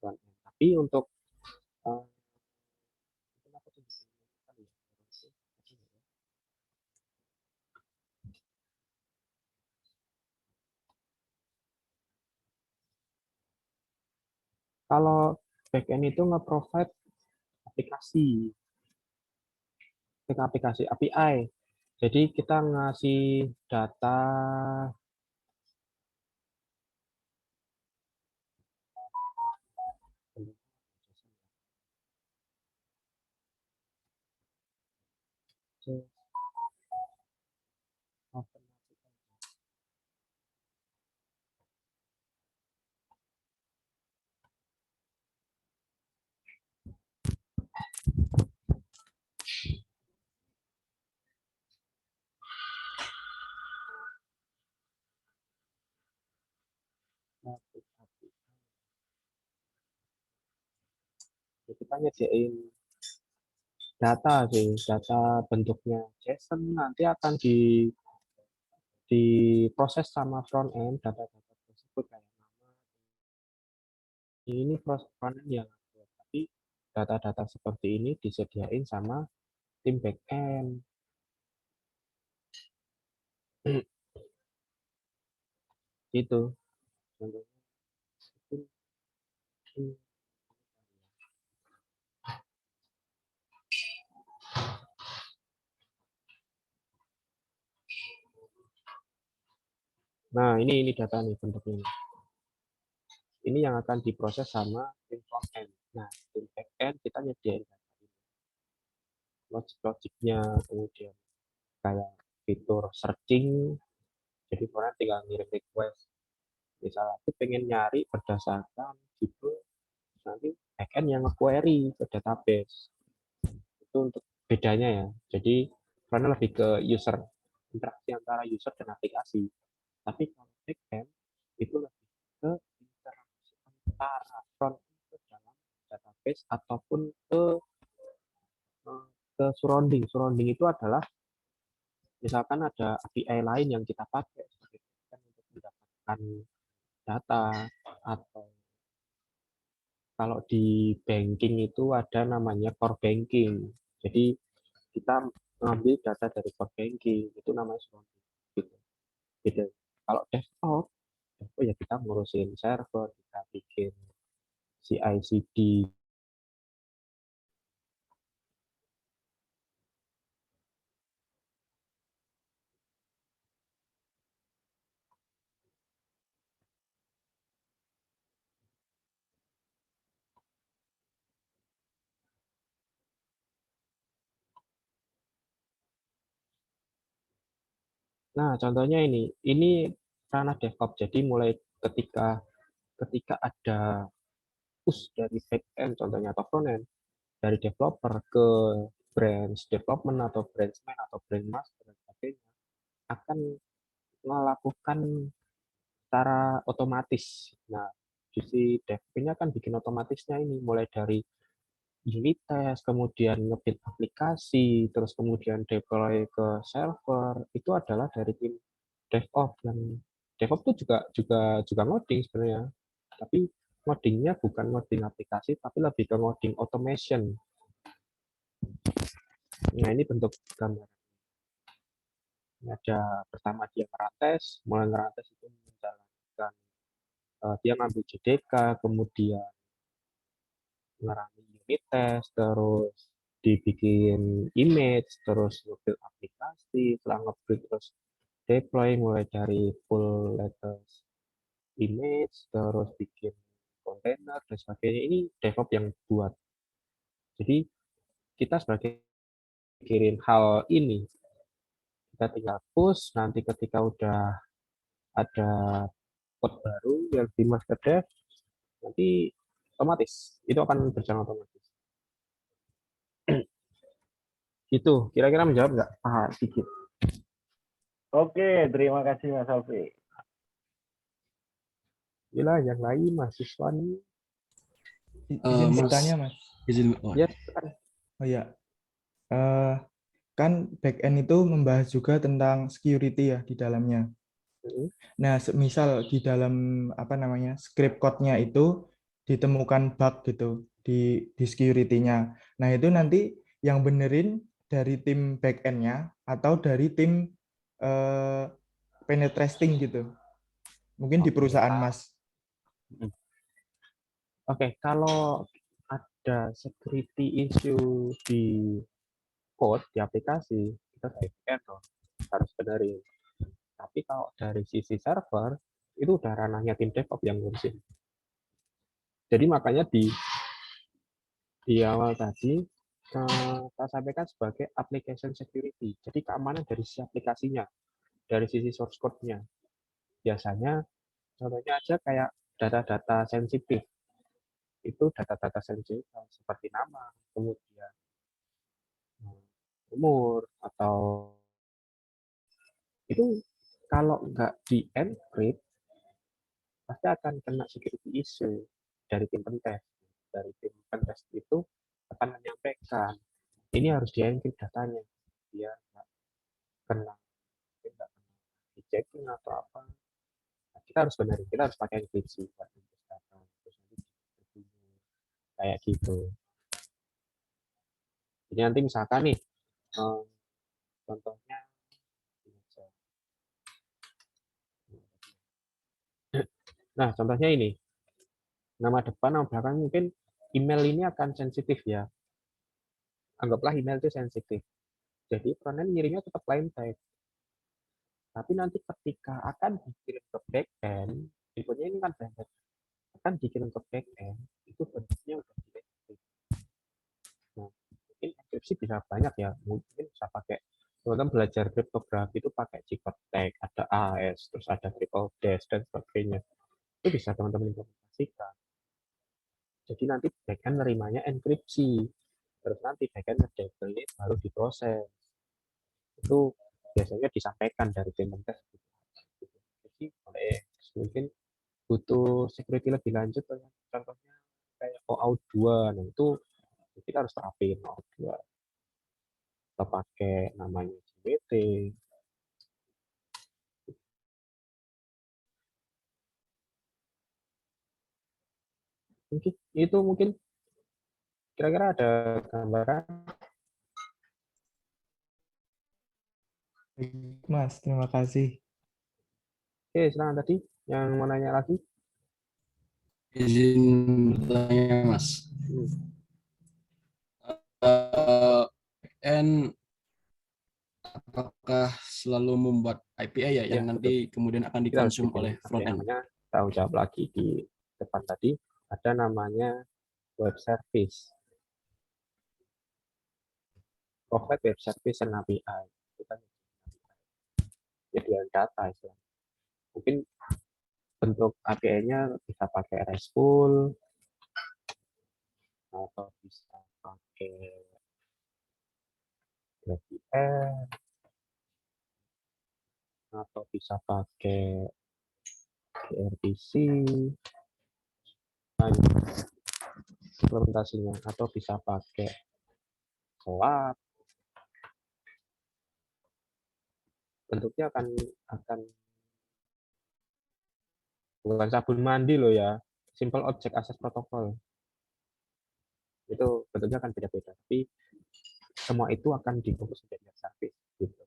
front end. Tapi untuk kalau backend itu nge-provide aplikasi API. Jadi kita ngasih data kita nyediain data sih, data bentuknya JSON, nanti akan diproses sama front end, data-data tersebut kayak nama. Ini proses front end yang ngatur, tapi data-data seperti ini disediain sama tim back end. Gitu. Nah, ini data nih bentuknya. Ini yang akan diproses sama tim front end. Nah, tim back end kita nyediain data ini. Logik-logiknya, kemudian kayak fitur searching, jadi orang tinggal ngirim request. Misalnya aku pengen nyari berdasarkan judul, nanti backend yang nge-query ke database. Itu untuk bedanya ya. Jadi karena lebih ke user, interaksi antara user dan aplikasi. Tapi kalau backend itu lebih ke interaksi antara front ke dalam database ataupun ke surrounding. Surrounding itu adalah misalkan ada API lain yang kita pakai sebagai untuk mendapatkan data, atau kalau di banking itu ada namanya core banking. Jadi kita mengambil data dari core banking, itu namanya surrounding. Gitu. Gitu. Kalau desktop, ya kita ngurusin server, kita bikin CI/CD. Nah, contohnya ini ranah DevOps. Jadi mulai ketika ada push dari back-end, contohnya atau front-end, dari developer ke branch development atau branch man atau branch master dan sebagainya, akan melakukan secara otomatis. Nah, sisi dev-nya kan bikin otomatisnya ini, mulai dari unit test, kemudian nge-build aplikasi, terus kemudian deploy ke server, itu adalah dari tim DevOps. Dan DevOps itu juga ngoding sebenarnya, tapi ngodingnya bukan ngoding aplikasi, tapi lebih ke ngoding automation. Nah, ini bentuk gambar. Ini ada pertama dia ngerates, mulai ngerates itu menjalankan, dia ngambil JDK, kemudian ngerangin unit test, terus dibikin image, terus nge-build aplikasi, setelah nge-build terus deploy mulai dari full latest image, terus bikin kontainer dan sebagainya. Ini DevOps yang buat. Jadi kita sebagai mikirin hal ini, kita tinggal push, nanti ketika udah ada code baru yang dimas ke dev, nanti otomatis itu akan berjalan otomatis. Itu kira-kira menjawab nggak? Sedikit. Oke, terima kasih Mas Alfi. Gila, yang lain mahasiswa nih. Izin Mas, bertanya, Mas. izin. Ya, Oh ya, kan back-end itu membahas juga tentang security ya di dalamnya. Nah, misal di dalam apa namanya script code-nya itu ditemukan bug gitu di security-nya. Nah, itu nanti yang benerin dari tim back-end-nya atau dari tim penetrasting gitu. Mungkin di perusahaan Mas. Oke, kalau ada security issue di code, di aplikasi, kita back-end loh, harus benerin. Tapi kalau dari sisi server, itu udah ranahnya tim DevOps yang ngurusin. Jadi makanya di awal tadi, saya sampaikan sebagai application security. Jadi keamanan dari sisi aplikasinya, dari sisi source code-nya. Biasanya, contohnya aja kayak data-data sensitif. Itu data-data sensitif seperti nama, kemudian umur, atau itu kalau nggak di-encrypt, pasti akan kena security issue dari tim pentest. Dari tim pentest itu akan menyampaikan, ini harus di-encrypt datanya, biar nggak kena hijacking atau apa. Nah, kita harus benar, kita harus pakai enkripsi buat encrypt data. Terus nanti kayak gitu. Jadi nanti misalkan nih, contohnya, nah contohnya ini, nama depan, nama belakang, mungkin email ini akan sensitif ya. Anggaplah email itu sensitif. Jadi frontend ngirimnya tetap plain text. Tapi nanti ketika akan dikirim ke backend, infonya ini kan branded, akan dikirim ke backend, itu bentuknya udah di-encrypt. Nah, mungkin enkripsi bisa banyak ya, mungkin bisa pakai, teman-teman belajar kriptografi itu pakai cipher tag, ada AES, terus ada triple dash dan sebagainya. Itu bisa teman-teman implementasikan. Jadi nanti backend nerimanya enkripsi, terus nanti backend nge-declare baru diproses. Itu biasanya disampaikan dari tim test. Jadi mungkin butuh security lebih lanjut, contohnya kayak OAuth 2, nah itu kita harus terapin OAuth 2. Kita pakai namanya JWT. Mungkin itu mungkin kira-kira ada gambaran. Mas, terima kasih. Oke, silakan tadi yang mau nanya lagi. Izin bertanya, Mas. Apakah selalu membuat API ya, yang nanti kemudian akan dikonsum oleh front-end? Tahu jawab lagi di depan tadi, ada namanya web service. Provide web service and API. penyediaan data istilahnya. Mungkin bentuk API-nya bisa pakai RESTful atau bisa pakai GraphQL atau bisa pakai gRPC implementasinya, atau bisa pakai SOAP. Bentuknya akan bukan sabun mandi loh ya, simple object access protocol. Itu bentuknya akan beda-beda, tapi semua itu akan dibungkus menjadi service gitu.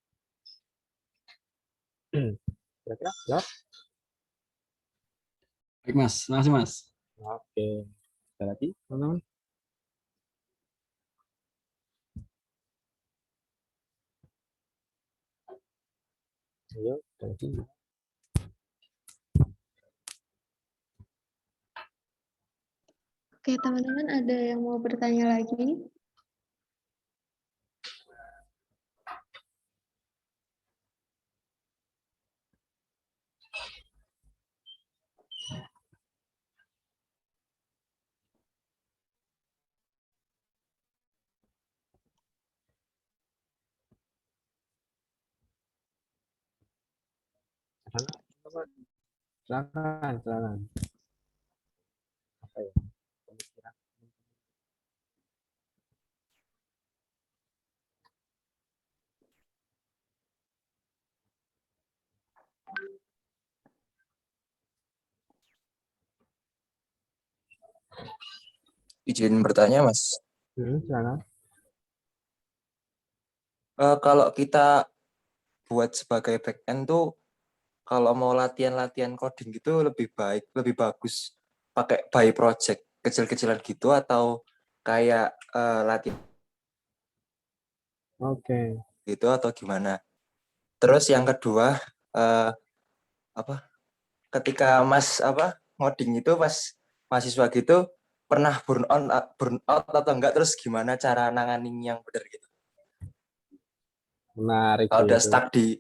Kira-kira jawab? Baik Mas, terima kasih Mas. Oke, ada lagi teman-teman? Ayo, ada lagi. Oke, teman-teman ada yang mau bertanya lagi? Silakan. Apa ya? Pemikiran. Izin bertanya, Mas. Silakan. Kalau kita buat sebagai back-end tuh, kalau mau latihan-latihan coding gitu lebih bagus pakai by project kecil-kecilan gitu atau kayak latihan Oke. gitu atau gimana? Terus yang kedua, ketika Mas ngoding itu pas mahasiswa gitu pernah burn out atau enggak, terus gimana cara nanganin yang benar gitu? Menarik Kalau udah itu. stuck di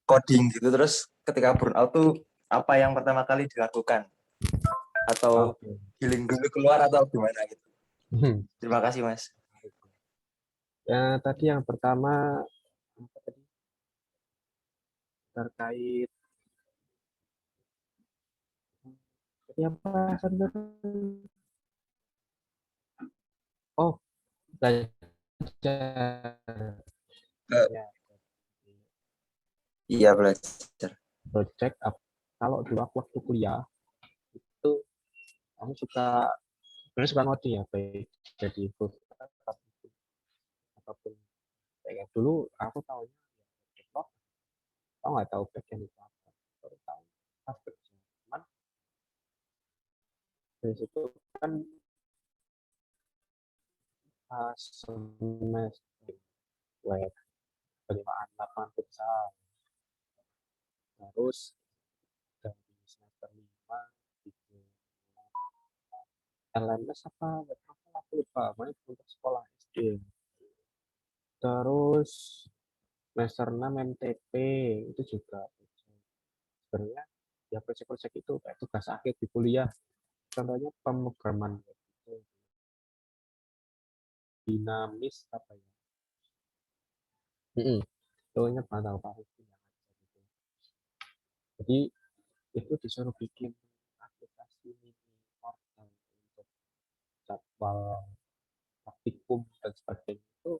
coding gitu, terus ketika burn out tuh apa yang pertama kali dilakukan? Atau healing dulu keluar atau gimana gitu? Terima kasih Mas. Ya, tadi yang pertama terkait apa? Oh, belajar. Iya, belajar. Project kalau dulu aku waktu kuliah itu aku sebenarnya suka ngoding ya, baik jadi full apapun. Kayak dulu aku tahunya develop, aku nggak tahu backend itu apa, baru tahu pas kerja. Cuman dari situ kan pas semester web penerimaan lapangan besar, terus dari semester 5 bikin LMS apa aku lupa, main untuk sekolah SD. Terus semester 6 MTP itu juga sebenarnya ya proyek-proyek itu kayak tugas akhir di kuliah, contohnya pemrograman gitu. Dinamis apa ya, soalnya pada tahu jadi itu disuruh bikin aplikasi mini portal untuk jadwal praktikum dan sebagainya. Itu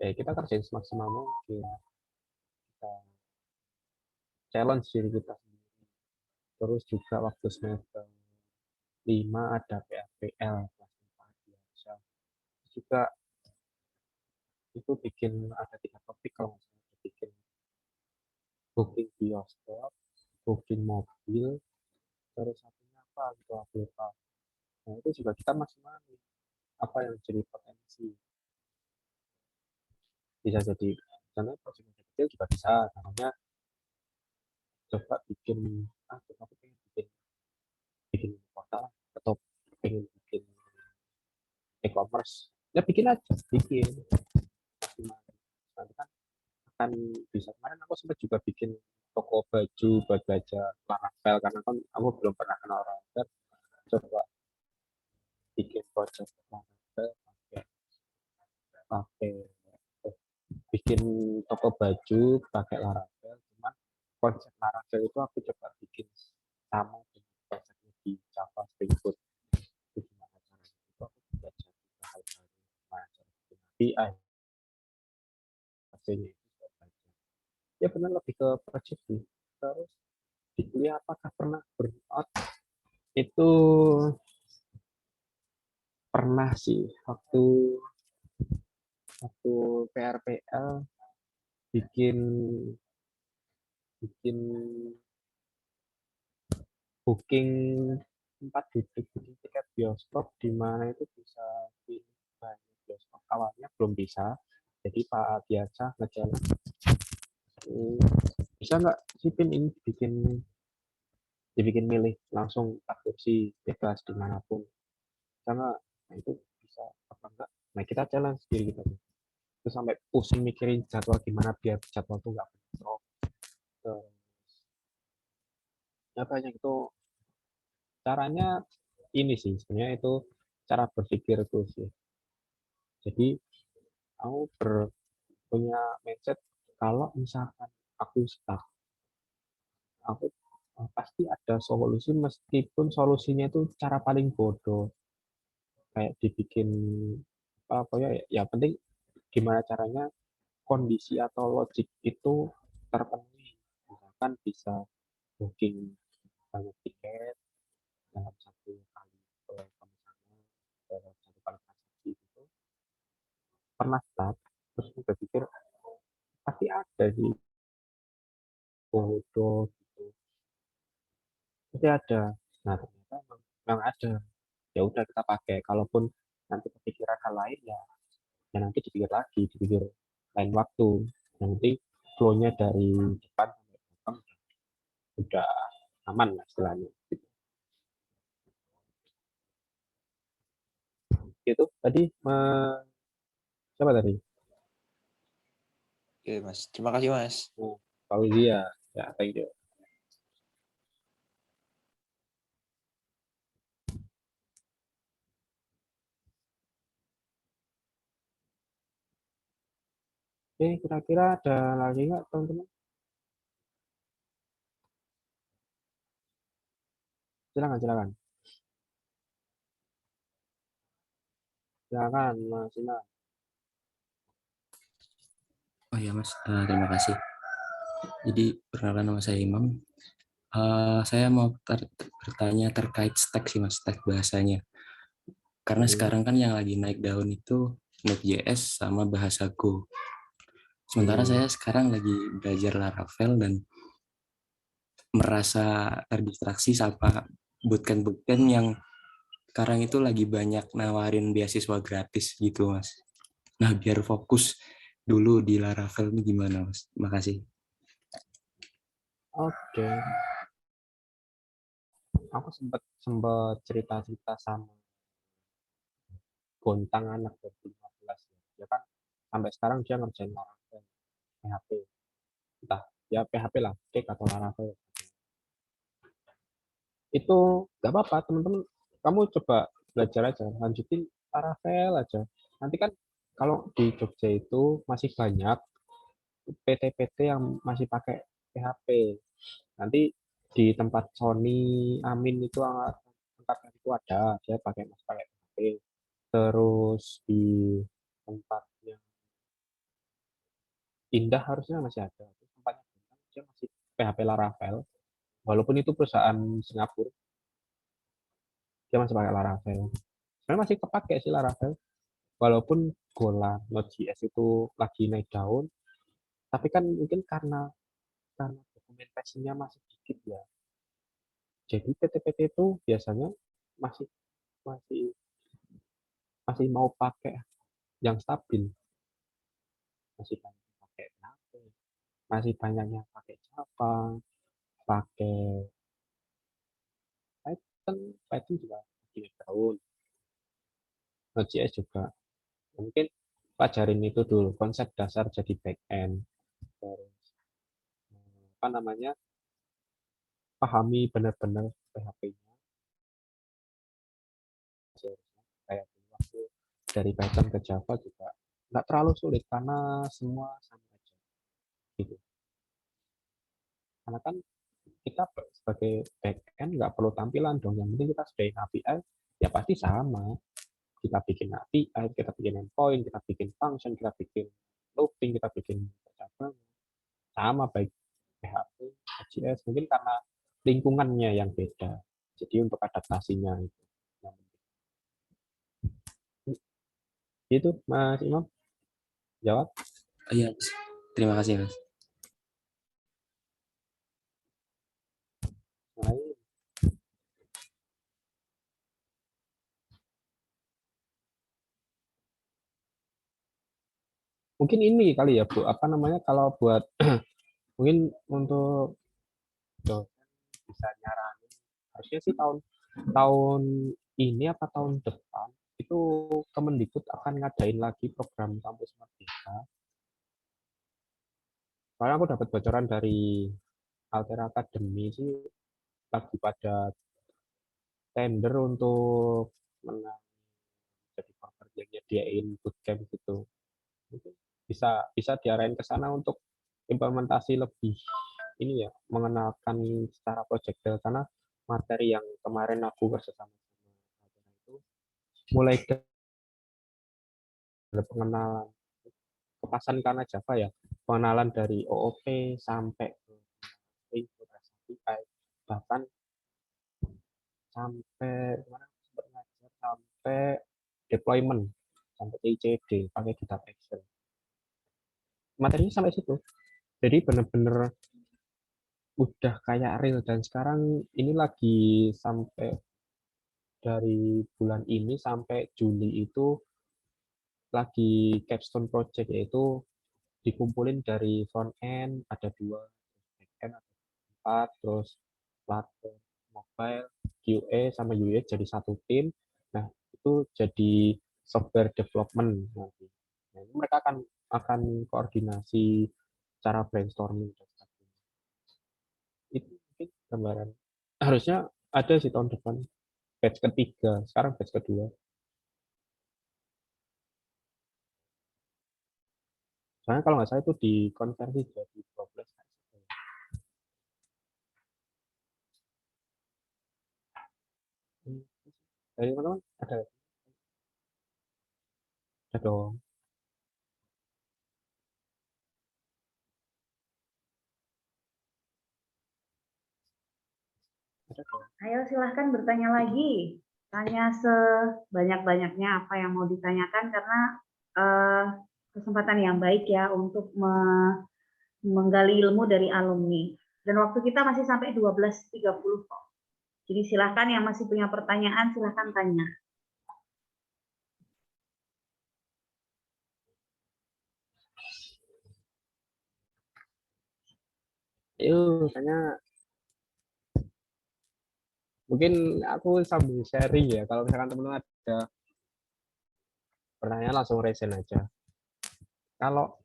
ya kita kerjain semaksimal mungkin, kita challenge diri kita sendiri. Terus juga waktu semester 5 ada PAPL kelas 4 biasa juga, itu bikin ada 3 topik kalau misalnya bikin booking bioskop, booking mobil, terus satunya apa gitu aku lupa. Nah itu juga kita maksimalin apa yang jadi potensi, bisa jadi misalnya proyek kecil juga bisa, namanya coba bikin coba aku pengen bikin portal atau pengen bikin e-commerce, ya bikin aja, bikin maksimal. Nanti kan kan bisa. Kemarin aku sempat juga bikin toko baju buat belajar Laravel karena kan aku belum pernah kenal Laravel. Coba bikin project Laravel pakai bikin toko baju pakai Laravel. Cuman konsep Laravel itu aku coba bikin sama dengan konsepnya di Java Spring Boot. Itu gimana caranya? Itu aku belajar hal baru, gimana cara bikin API, hasilnya itu saya belajar. Ya benar lebih ke project sih. Terus di kuliah apakah pernah burnout? Itu pernah sih waktu PRPL bikin bikin booking tempat duduk, bikin tiket bioskop di mana itu bisa pilih banyak bioskop. Awalnya belum bisa, jadi Pak Biasa ngejalan, bisa nggak sih Pin ini dibikin milih langsung 4 kursi bebas dimanapun, bisa nggak? Nah itu bisa apa enggak? Nah kita challenge diri kita, terus sampai pusing mikirin jadwal gimana biar jadwal tuh nggak bentrok. Terus ya banyak itu caranya ini sih sebenarnya itu cara berpikirku sih. Jadi aku punya mindset kalau misalkan aku stuck, aku pasti ada solusi meskipun solusinya itu cara paling bodoh kayak dibikin apa ya, ya penting gimana caranya kondisi atau logik itu terpenuhi, misalkan bisa booking banyak tiket dalam satu kali pemesanan, dalam satu kali transaksi itu pernah stuck, terus udah pikir pasti ada sih bodoh gitu, pasti ada. Nah ternyata memang ada, ya udah kita pakai, kalaupun nanti kepikiran hal lain ya nanti dipikir lagi, dipikir lain waktu, nanti flow-nya dari depan sampai belakang udah aman lah istilahnya gitu. Tadi siapa tadi? Oke, Mas. Terima kasih, Mas. Pak Widya, ya thank you. Oke, kira-kira ada lagi nggak teman-teman? Silakan Mas Imam. Oh ya Mas, terima kasih. Jadi perkenalkan nama saya Imam. Saya mau bertanya terkait stack sih Mas, stack bahasanya. Karena sekarang kan yang lagi naik daun itu Node.js sama bahasa Go. Sementara saya sekarang lagi belajar Laravel dan merasa terdistraksi sama bootcamp yang sekarang itu lagi banyak nawarin beasiswa gratis gitu Mas. Nah biar fokus dulu di Laravel ini gimana Mas? Makasih. Oke. Aku sempat cerita sama Gontang anak 2015 ya. Dia kan sampai sekarang dia ngerjain Laravel, PHP. Entah ya PHP lah, Cake atau Laravel. Itu nggak apa-apa teman-teman, kamu coba belajar aja, lanjutin Laravel aja. Nanti kan kalau di Jogja itu masih banyak PT-PT yang masih pakai PHP. Nanti di tempat Sony Amin itu tempatnya itu ada, dia masih pakai PHP. Terus di tempat yang Indah harusnya masih ada. Tempatnya dia masih PHP Laravel. Walaupun itu perusahaan Singapura, dia masih pakai Laravel. Sebenarnya masih kepake sih Laravel. Walaupun Golang, Node.js itu lagi naik daun, tapi kan mungkin karena dokumentasinya masih dikit ya. Jadi PT-PT itu biasanya masih masih masih mau pakai yang stabil, masih banyak yang pakai PHP, masih banyak yang pakai Java, pakai Python juga lagi naik daun, Node.js juga. Mungkin pelajarin itu dulu, konsep dasar jadi back end. terus apa namanya, pahami benar-benar PHP-nya, kayak waktu dari Python ke Java juga nggak terlalu sulit karena semua sama aja gitu. Karena kan kita sebagai backend nggak perlu tampilan dong, yang penting kita sebagai API ya pasti sama. Kita bikin API, kita bikin endpoint, kita bikin function, kita bikin looping, kita bikin percabangan, sama baik PHP, JS, mungkin karena lingkungannya yang beda. Jadi untuk adaptasinya itu. Itu Mas Imam jawab. Iya, terima kasih Mas. Mungkin ini kali ya Bu, apa namanya, kalau buat mungkin untuk dosen bisa nyaranin, harusnya sih tahun tahun ini apa tahun depan itu Kemendikbud akan ngadain lagi program Kampus Merdeka. Soalnya aku dapat bocoran dari Altera Academy sih lagi pada tender untuk menang jadi partner yang nyediain bootcamp gitu. Mungkin bisa diarahin ke sana untuk implementasi lebih ini ya, mengenalkan secara project karena materi yang kemarin aku kerjasama sama itu mulai dari pengenalan kepasan karena Java ya, pengenalan dari OOP sampai ke API, bahkan sampai sampai deployment, sampai CICD pakai GitHub Action. Materinya sampai situ. Jadi benar-benar udah kayak real, dan sekarang ini lagi sampai dari bulan ini sampai Juli itu lagi capstone project, yaitu dikumpulin dari front end ada 2, back end ada 4, terus platform mobile, QA sama UX jadi satu tim. Nah, itu jadi software development nanti. Nah, mereka akan koordinasi cara brainstorming dan sebagainya. Itu mungkin gambaran. Harusnya ada sih tahun depan batch ketiga, sekarang batch kedua. Soalnya kalau nggak salah itu dikonversi jadi 12. Dari teman-teman ada dong. Ayo silahkan bertanya lagi. Tanya sebanyak-banyaknya apa yang mau ditanyakan, karena kesempatan yang baik ya untuk menggali ilmu dari alumni. Dan waktu kita masih sampai 12.30 kok. Jadi silahkan yang masih punya pertanyaan, silahkan tanya. Yuk, tanya. Mungkin aku sambil sharing ya, kalau misalkan teman-teman ada pertanyaan langsung raise aja. Kalau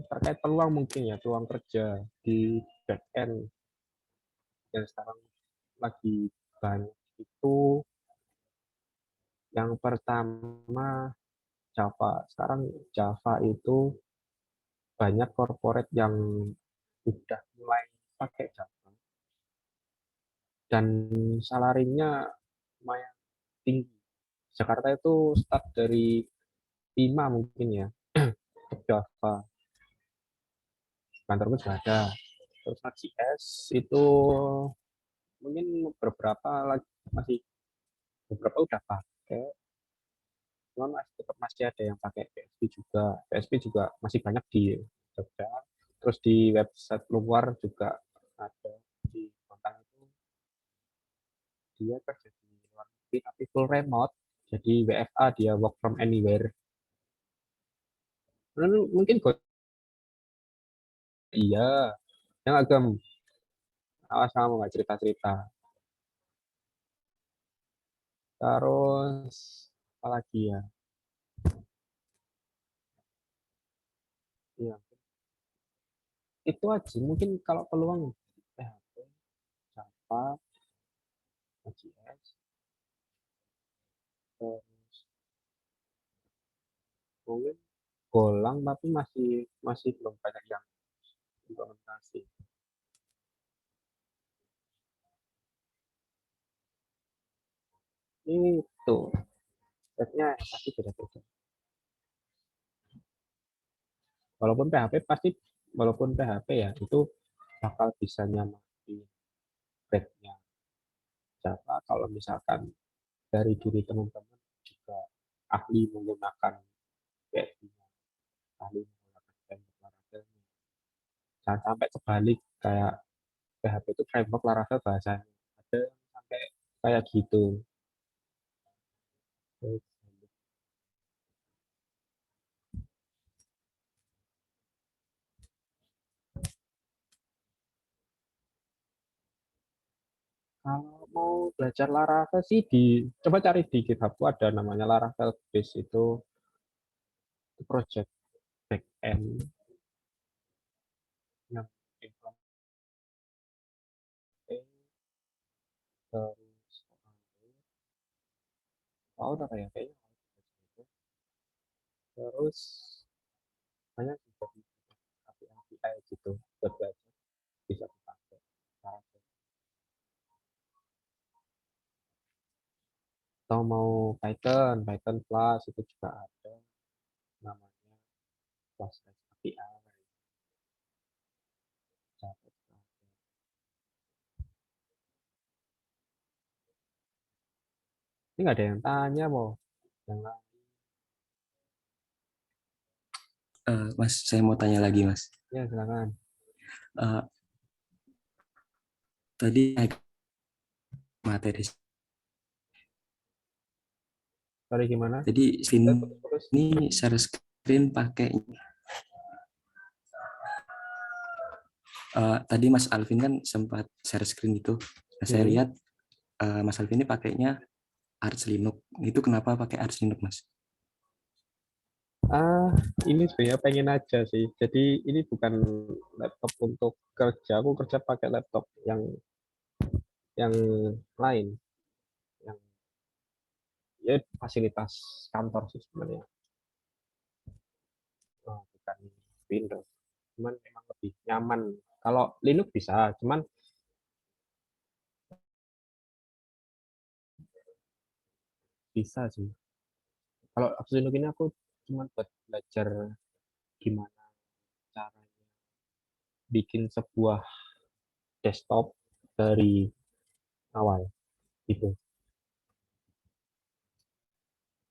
terkait peluang mungkin ya, peluang kerja di back-end yang sekarang lagi banyak itu, yang pertama Java. Sekarang Java itu banyak corporate yang udah mulai pakai Java dan salarinya lumayan tinggi. Jakarta itu start dari 5 mungkin ya Java. Kantorku juga ada. Terus Node.js itu mungkin beberapa udah pakai, cuma masih ada yang pakai PHP juga. PHP juga masih banyak di Jogja. Terus di website luar juga ada, di kontak itu dia kerja di luar negeri tapi full remote, jadi WFA, dia work from anywhere. Mungkin iya yang agam, awas kamu nggak cerita-cerita. Terus apa lagi ya? Iya. itu aja mungkin kalau peluang PHP, Java, Node.js, terus mungkin Golang, tapi masih belum banyak yang implementasi. Itu setnya pasti beda-beda. Walaupun PHP ya itu bakal bisa nyamain backnya Java kalau misalkan dari diri teman-teman juga ahli menggunakan backnya, ahli menggunakan framework Laravel. Jangan sampai kebalik kayak PHP itu framework Laravel bahasanya. Ada yang sampai kayak gitu. Kalau mau belajar Laravel sih coba cari di GitHub ada namanya Laravel Base itu project backend yang terus udah kayaknya terus banyak juga API gitu buat belajar bisa dipakai Laravel. Atau mau Python Plus itu juga ada namanya Plus API. Ini nggak ada yang tanya mau yang lain. Mas, saya mau tanya lagi, Mas. Ya silakan. Tadi materi. Sorry gimana? Jadi ini share screen pakai. Tadi Mas Alvin kan sempat share screen itu. Nah, saya lihat Mas Alvin ini pakainya Arch Linux. Itu kenapa pakai Arch Linux, Mas? Ini sebenarnya pengen aja sih. Jadi ini bukan laptop untuk kerja. Aku kerja pakai laptop yang lain, yang ya fasilitas kantor sih sebenarnya. Bukan Windows. Cuman memang lebih nyaman. Kalau Linux bisa, cuman bisa sih. Kalau Linux ini aku cuma buat belajar gimana caranya bikin sebuah desktop dari awal gitu.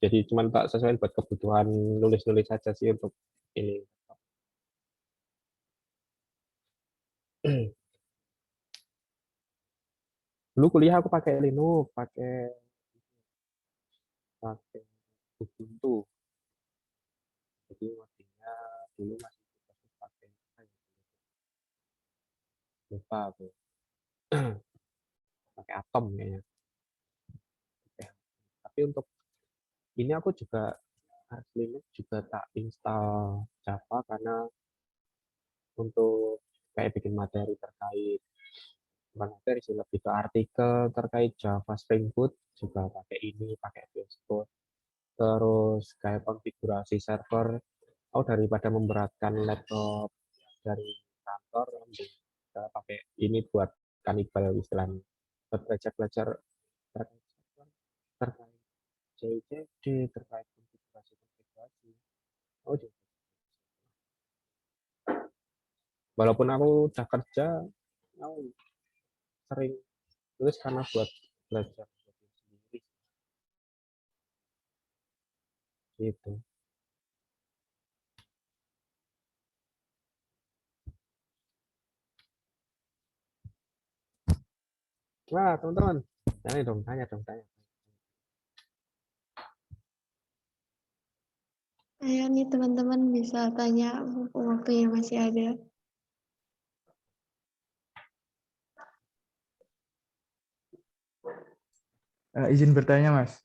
Jadi cuma tak sesuai buat kebutuhan nulis-nulis saja sih untuk ini. Dulu kuliah aku pakai Linux, pakai Ubuntu. Jadi waktunya dulu masih pakai lupa aku. Pakai Atom kayaknya. Tapi untuk ini aku juga Arch Linux juga tak install Java karena untuk kayak bikin materi terkait bukan materi sih lebih ke artikel terkait Java Spring Boot juga pakai ini, pakai VS Code. Terus kayak konfigurasi server, daripada memberatkan laptop dari kantor, kita pakai ini buat kanibal istilahnya. Buat belajar-belajar terkait JJD, terkait konfigurasi. Walaupun aku udah kerja, aku sering tulis karena buat belajar sendiri. Gitu. Wah, teman-teman, tanya dong. Ayo nih teman-teman bisa tanya mumpung waktunya masih ada. Izin bertanya, Mas.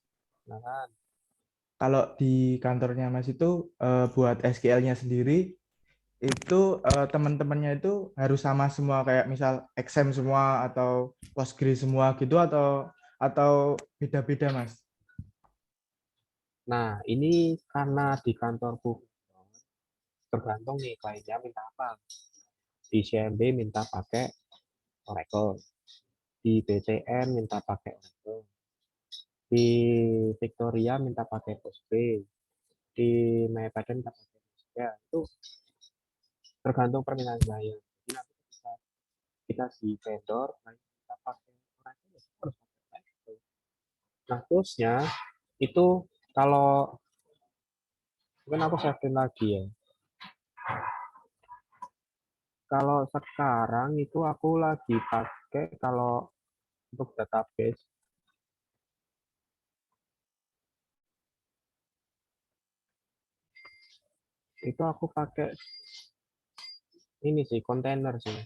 Nah, Kalau di kantornya Mas itu buat SQL-nya sendiri itu teman-temannya itu harus sama semua kayak misal XM semua atau Postgre semua gitu atau beda-beda Mas? Nah, ini karena di kantorku tergantung nih kliennya minta apa. Di CMB minta pakai Oracle, di BCN minta pakai Oracle, di Victoria minta pakai Postgre, di MyPaden minta pakai Postgre. Ya, itu tergantung permintaan klien. Jadi nanti ketika kita di vendor, kita pakai Oracle, ya harus pakai Oracle. Nah, terusnya itu kalau mungkin aku share lagi ya. Kalau sekarang itu aku lagi pakai kalau untuk database itu aku pakai ini sih kontainer sih.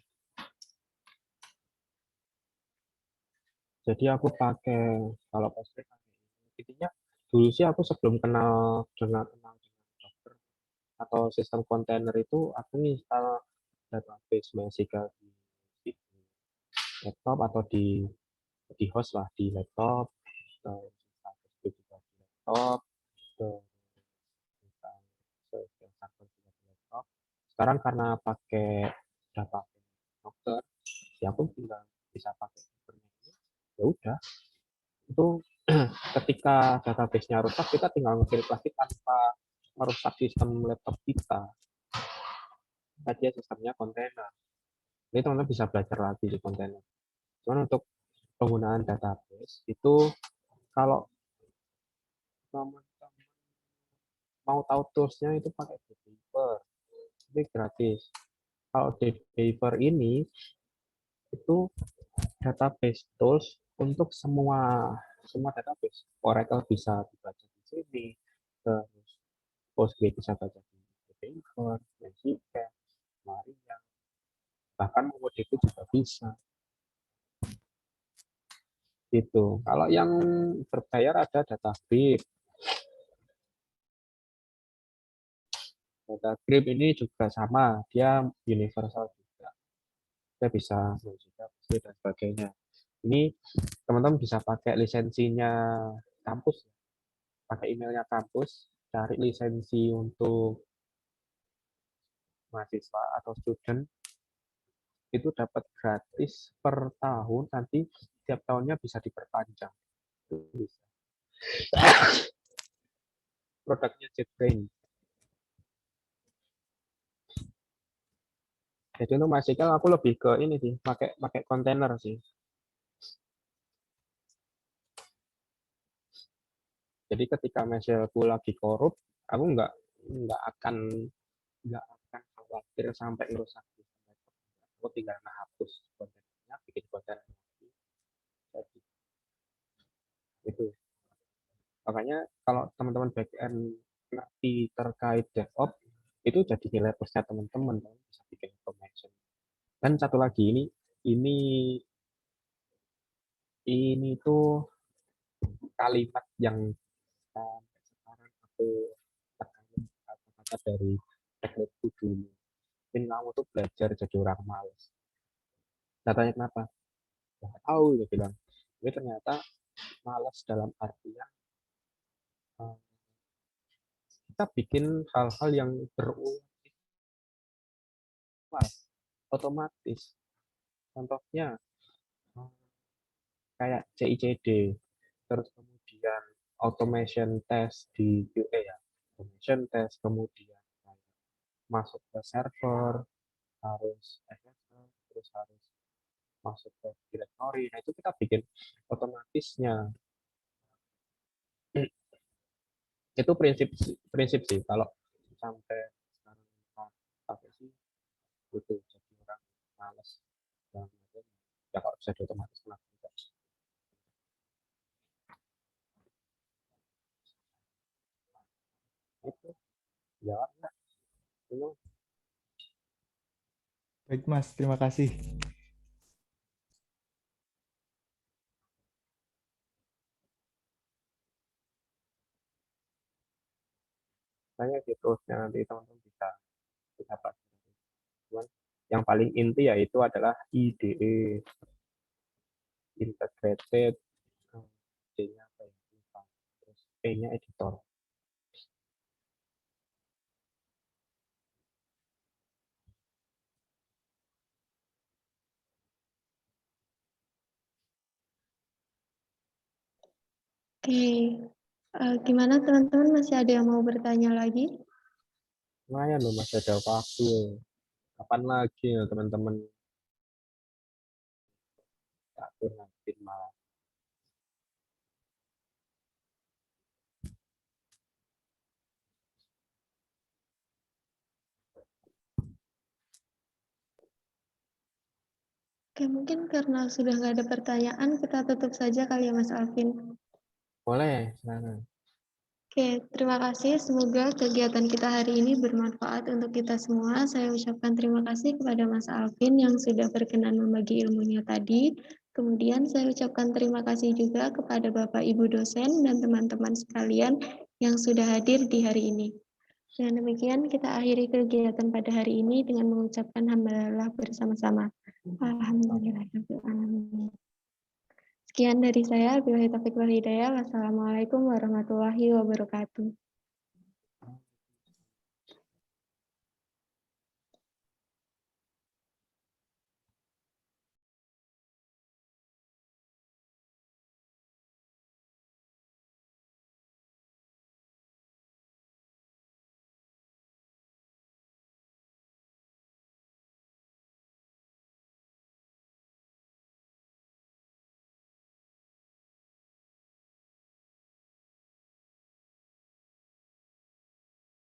Jadi aku pakai kalau Postgre intinya dulu sih aku sebelum kenal dengan Docker atau sistem kontainer itu aku install database MySQL di laptop atau di host lah di laptop, terus di laptop, terus laptop. Sekarang karena pakai database Docker, ya aku tinggal bisa pakai Kubernetes. Ya udah, itu ketika database-nya rusak kita tinggal nge-build lagi tanpa merusak sistem laptop kita. Tadi sistemnya kontainer. Ini teman-teman bisa belajar lagi di kontainer. Cuman untuk penggunaan database itu kalau teman-teman mau tahu tools-nya itu pakai Dbeaver. Ini gratis. Kalau Dbeaver ini itu database tools untuk semua database. Oracle bisa dibaca di sini, terus Postgre bisa baca di Dbeaver, MySQL, Maria, bahkan MongoDB juga bisa. Gitu. Kalau yang berbayar ada Databricks. Databricks ini juga sama, dia universal juga. Dia bisa juga dan sebagainya. Ini teman-teman bisa pakai lisensinya kampus, pakai emailnya kampus, cari lisensi untuk mahasiswa atau student, itu dapat gratis per tahun, nanti setiap tahunnya bisa diperpanjang. Itu bisa. Produknya JetBrains. Jadi untuk MySQL aku lebih ke ini sih, pakai kontainer sih. Jadi ketika MySQL lagi korup, aku nggak akan khawatir sampai rusak. Aku tinggal menghapus kontenernya, bikin kontainer lagi. Jadi itu. Makanya kalau teman-teman backend ngerti terkait DevOps, itu jadi nilai plusnya teman-teman, bisa bikin automation. Dan satu lagi ini tuh kalimat yang sampai sekarang aku tekankan kata-kata dari teknikku dulu. Mungkin kamu tuh belajar jadi orang malas. Katanya kenapa? Nggak tahu, dia bilang. Ini ternyata malas dalam artian kita bikin hal-hal yang berulang otomatis. Contohnya kayak CICD, terus kemudian automation test di QA ya, automation test, kemudian masuk ke server, harus SSL, terus harus masuk ke directory. Nah, itu kita bikin otomatisnya. Itu prinsip sih kalau sampai sekarang pakai sih itu jadi orang malas. Ya kalau bisa diotomatis kenapa tidak? Itu jawab nggak? Belum. Baik Mas, terima kasih. Saya gitu, nanti teman-teman bisa dapat Cuman yang paling inti yaitu adalah IDE, integrated, D-nya apa ya? Lupa. Terus E-nya editor. Oke, gimana teman-teman, masih ada yang mau bertanya lagi? Lumayan loh, masih ada waktu. Kapan lagi ya teman-teman? Atur nanti malah. Oke, mungkin karena sudah nggak ada pertanyaan, kita tutup saja kali ya Mas Alvin. Boleh, silakan. Oke, terima kasih. Semoga kegiatan kita hari ini bermanfaat untuk kita semua. Saya ucapkan terima kasih kepada Mas Alvin yang sudah berkenan membagi ilmunya tadi. Kemudian saya ucapkan terima kasih juga kepada Bapak Ibu dosen dan teman-teman sekalian yang sudah hadir di hari ini. Dengan demikian kita akhiri kegiatan pada hari ini dengan mengucapkan hamdalah bersama-sama. Alhamdulillahirrahmanirrahim. Sekian dari saya. Billahi taufiq wal hidayah. Wassalamualaikum warahmatullahi wabarakatuh.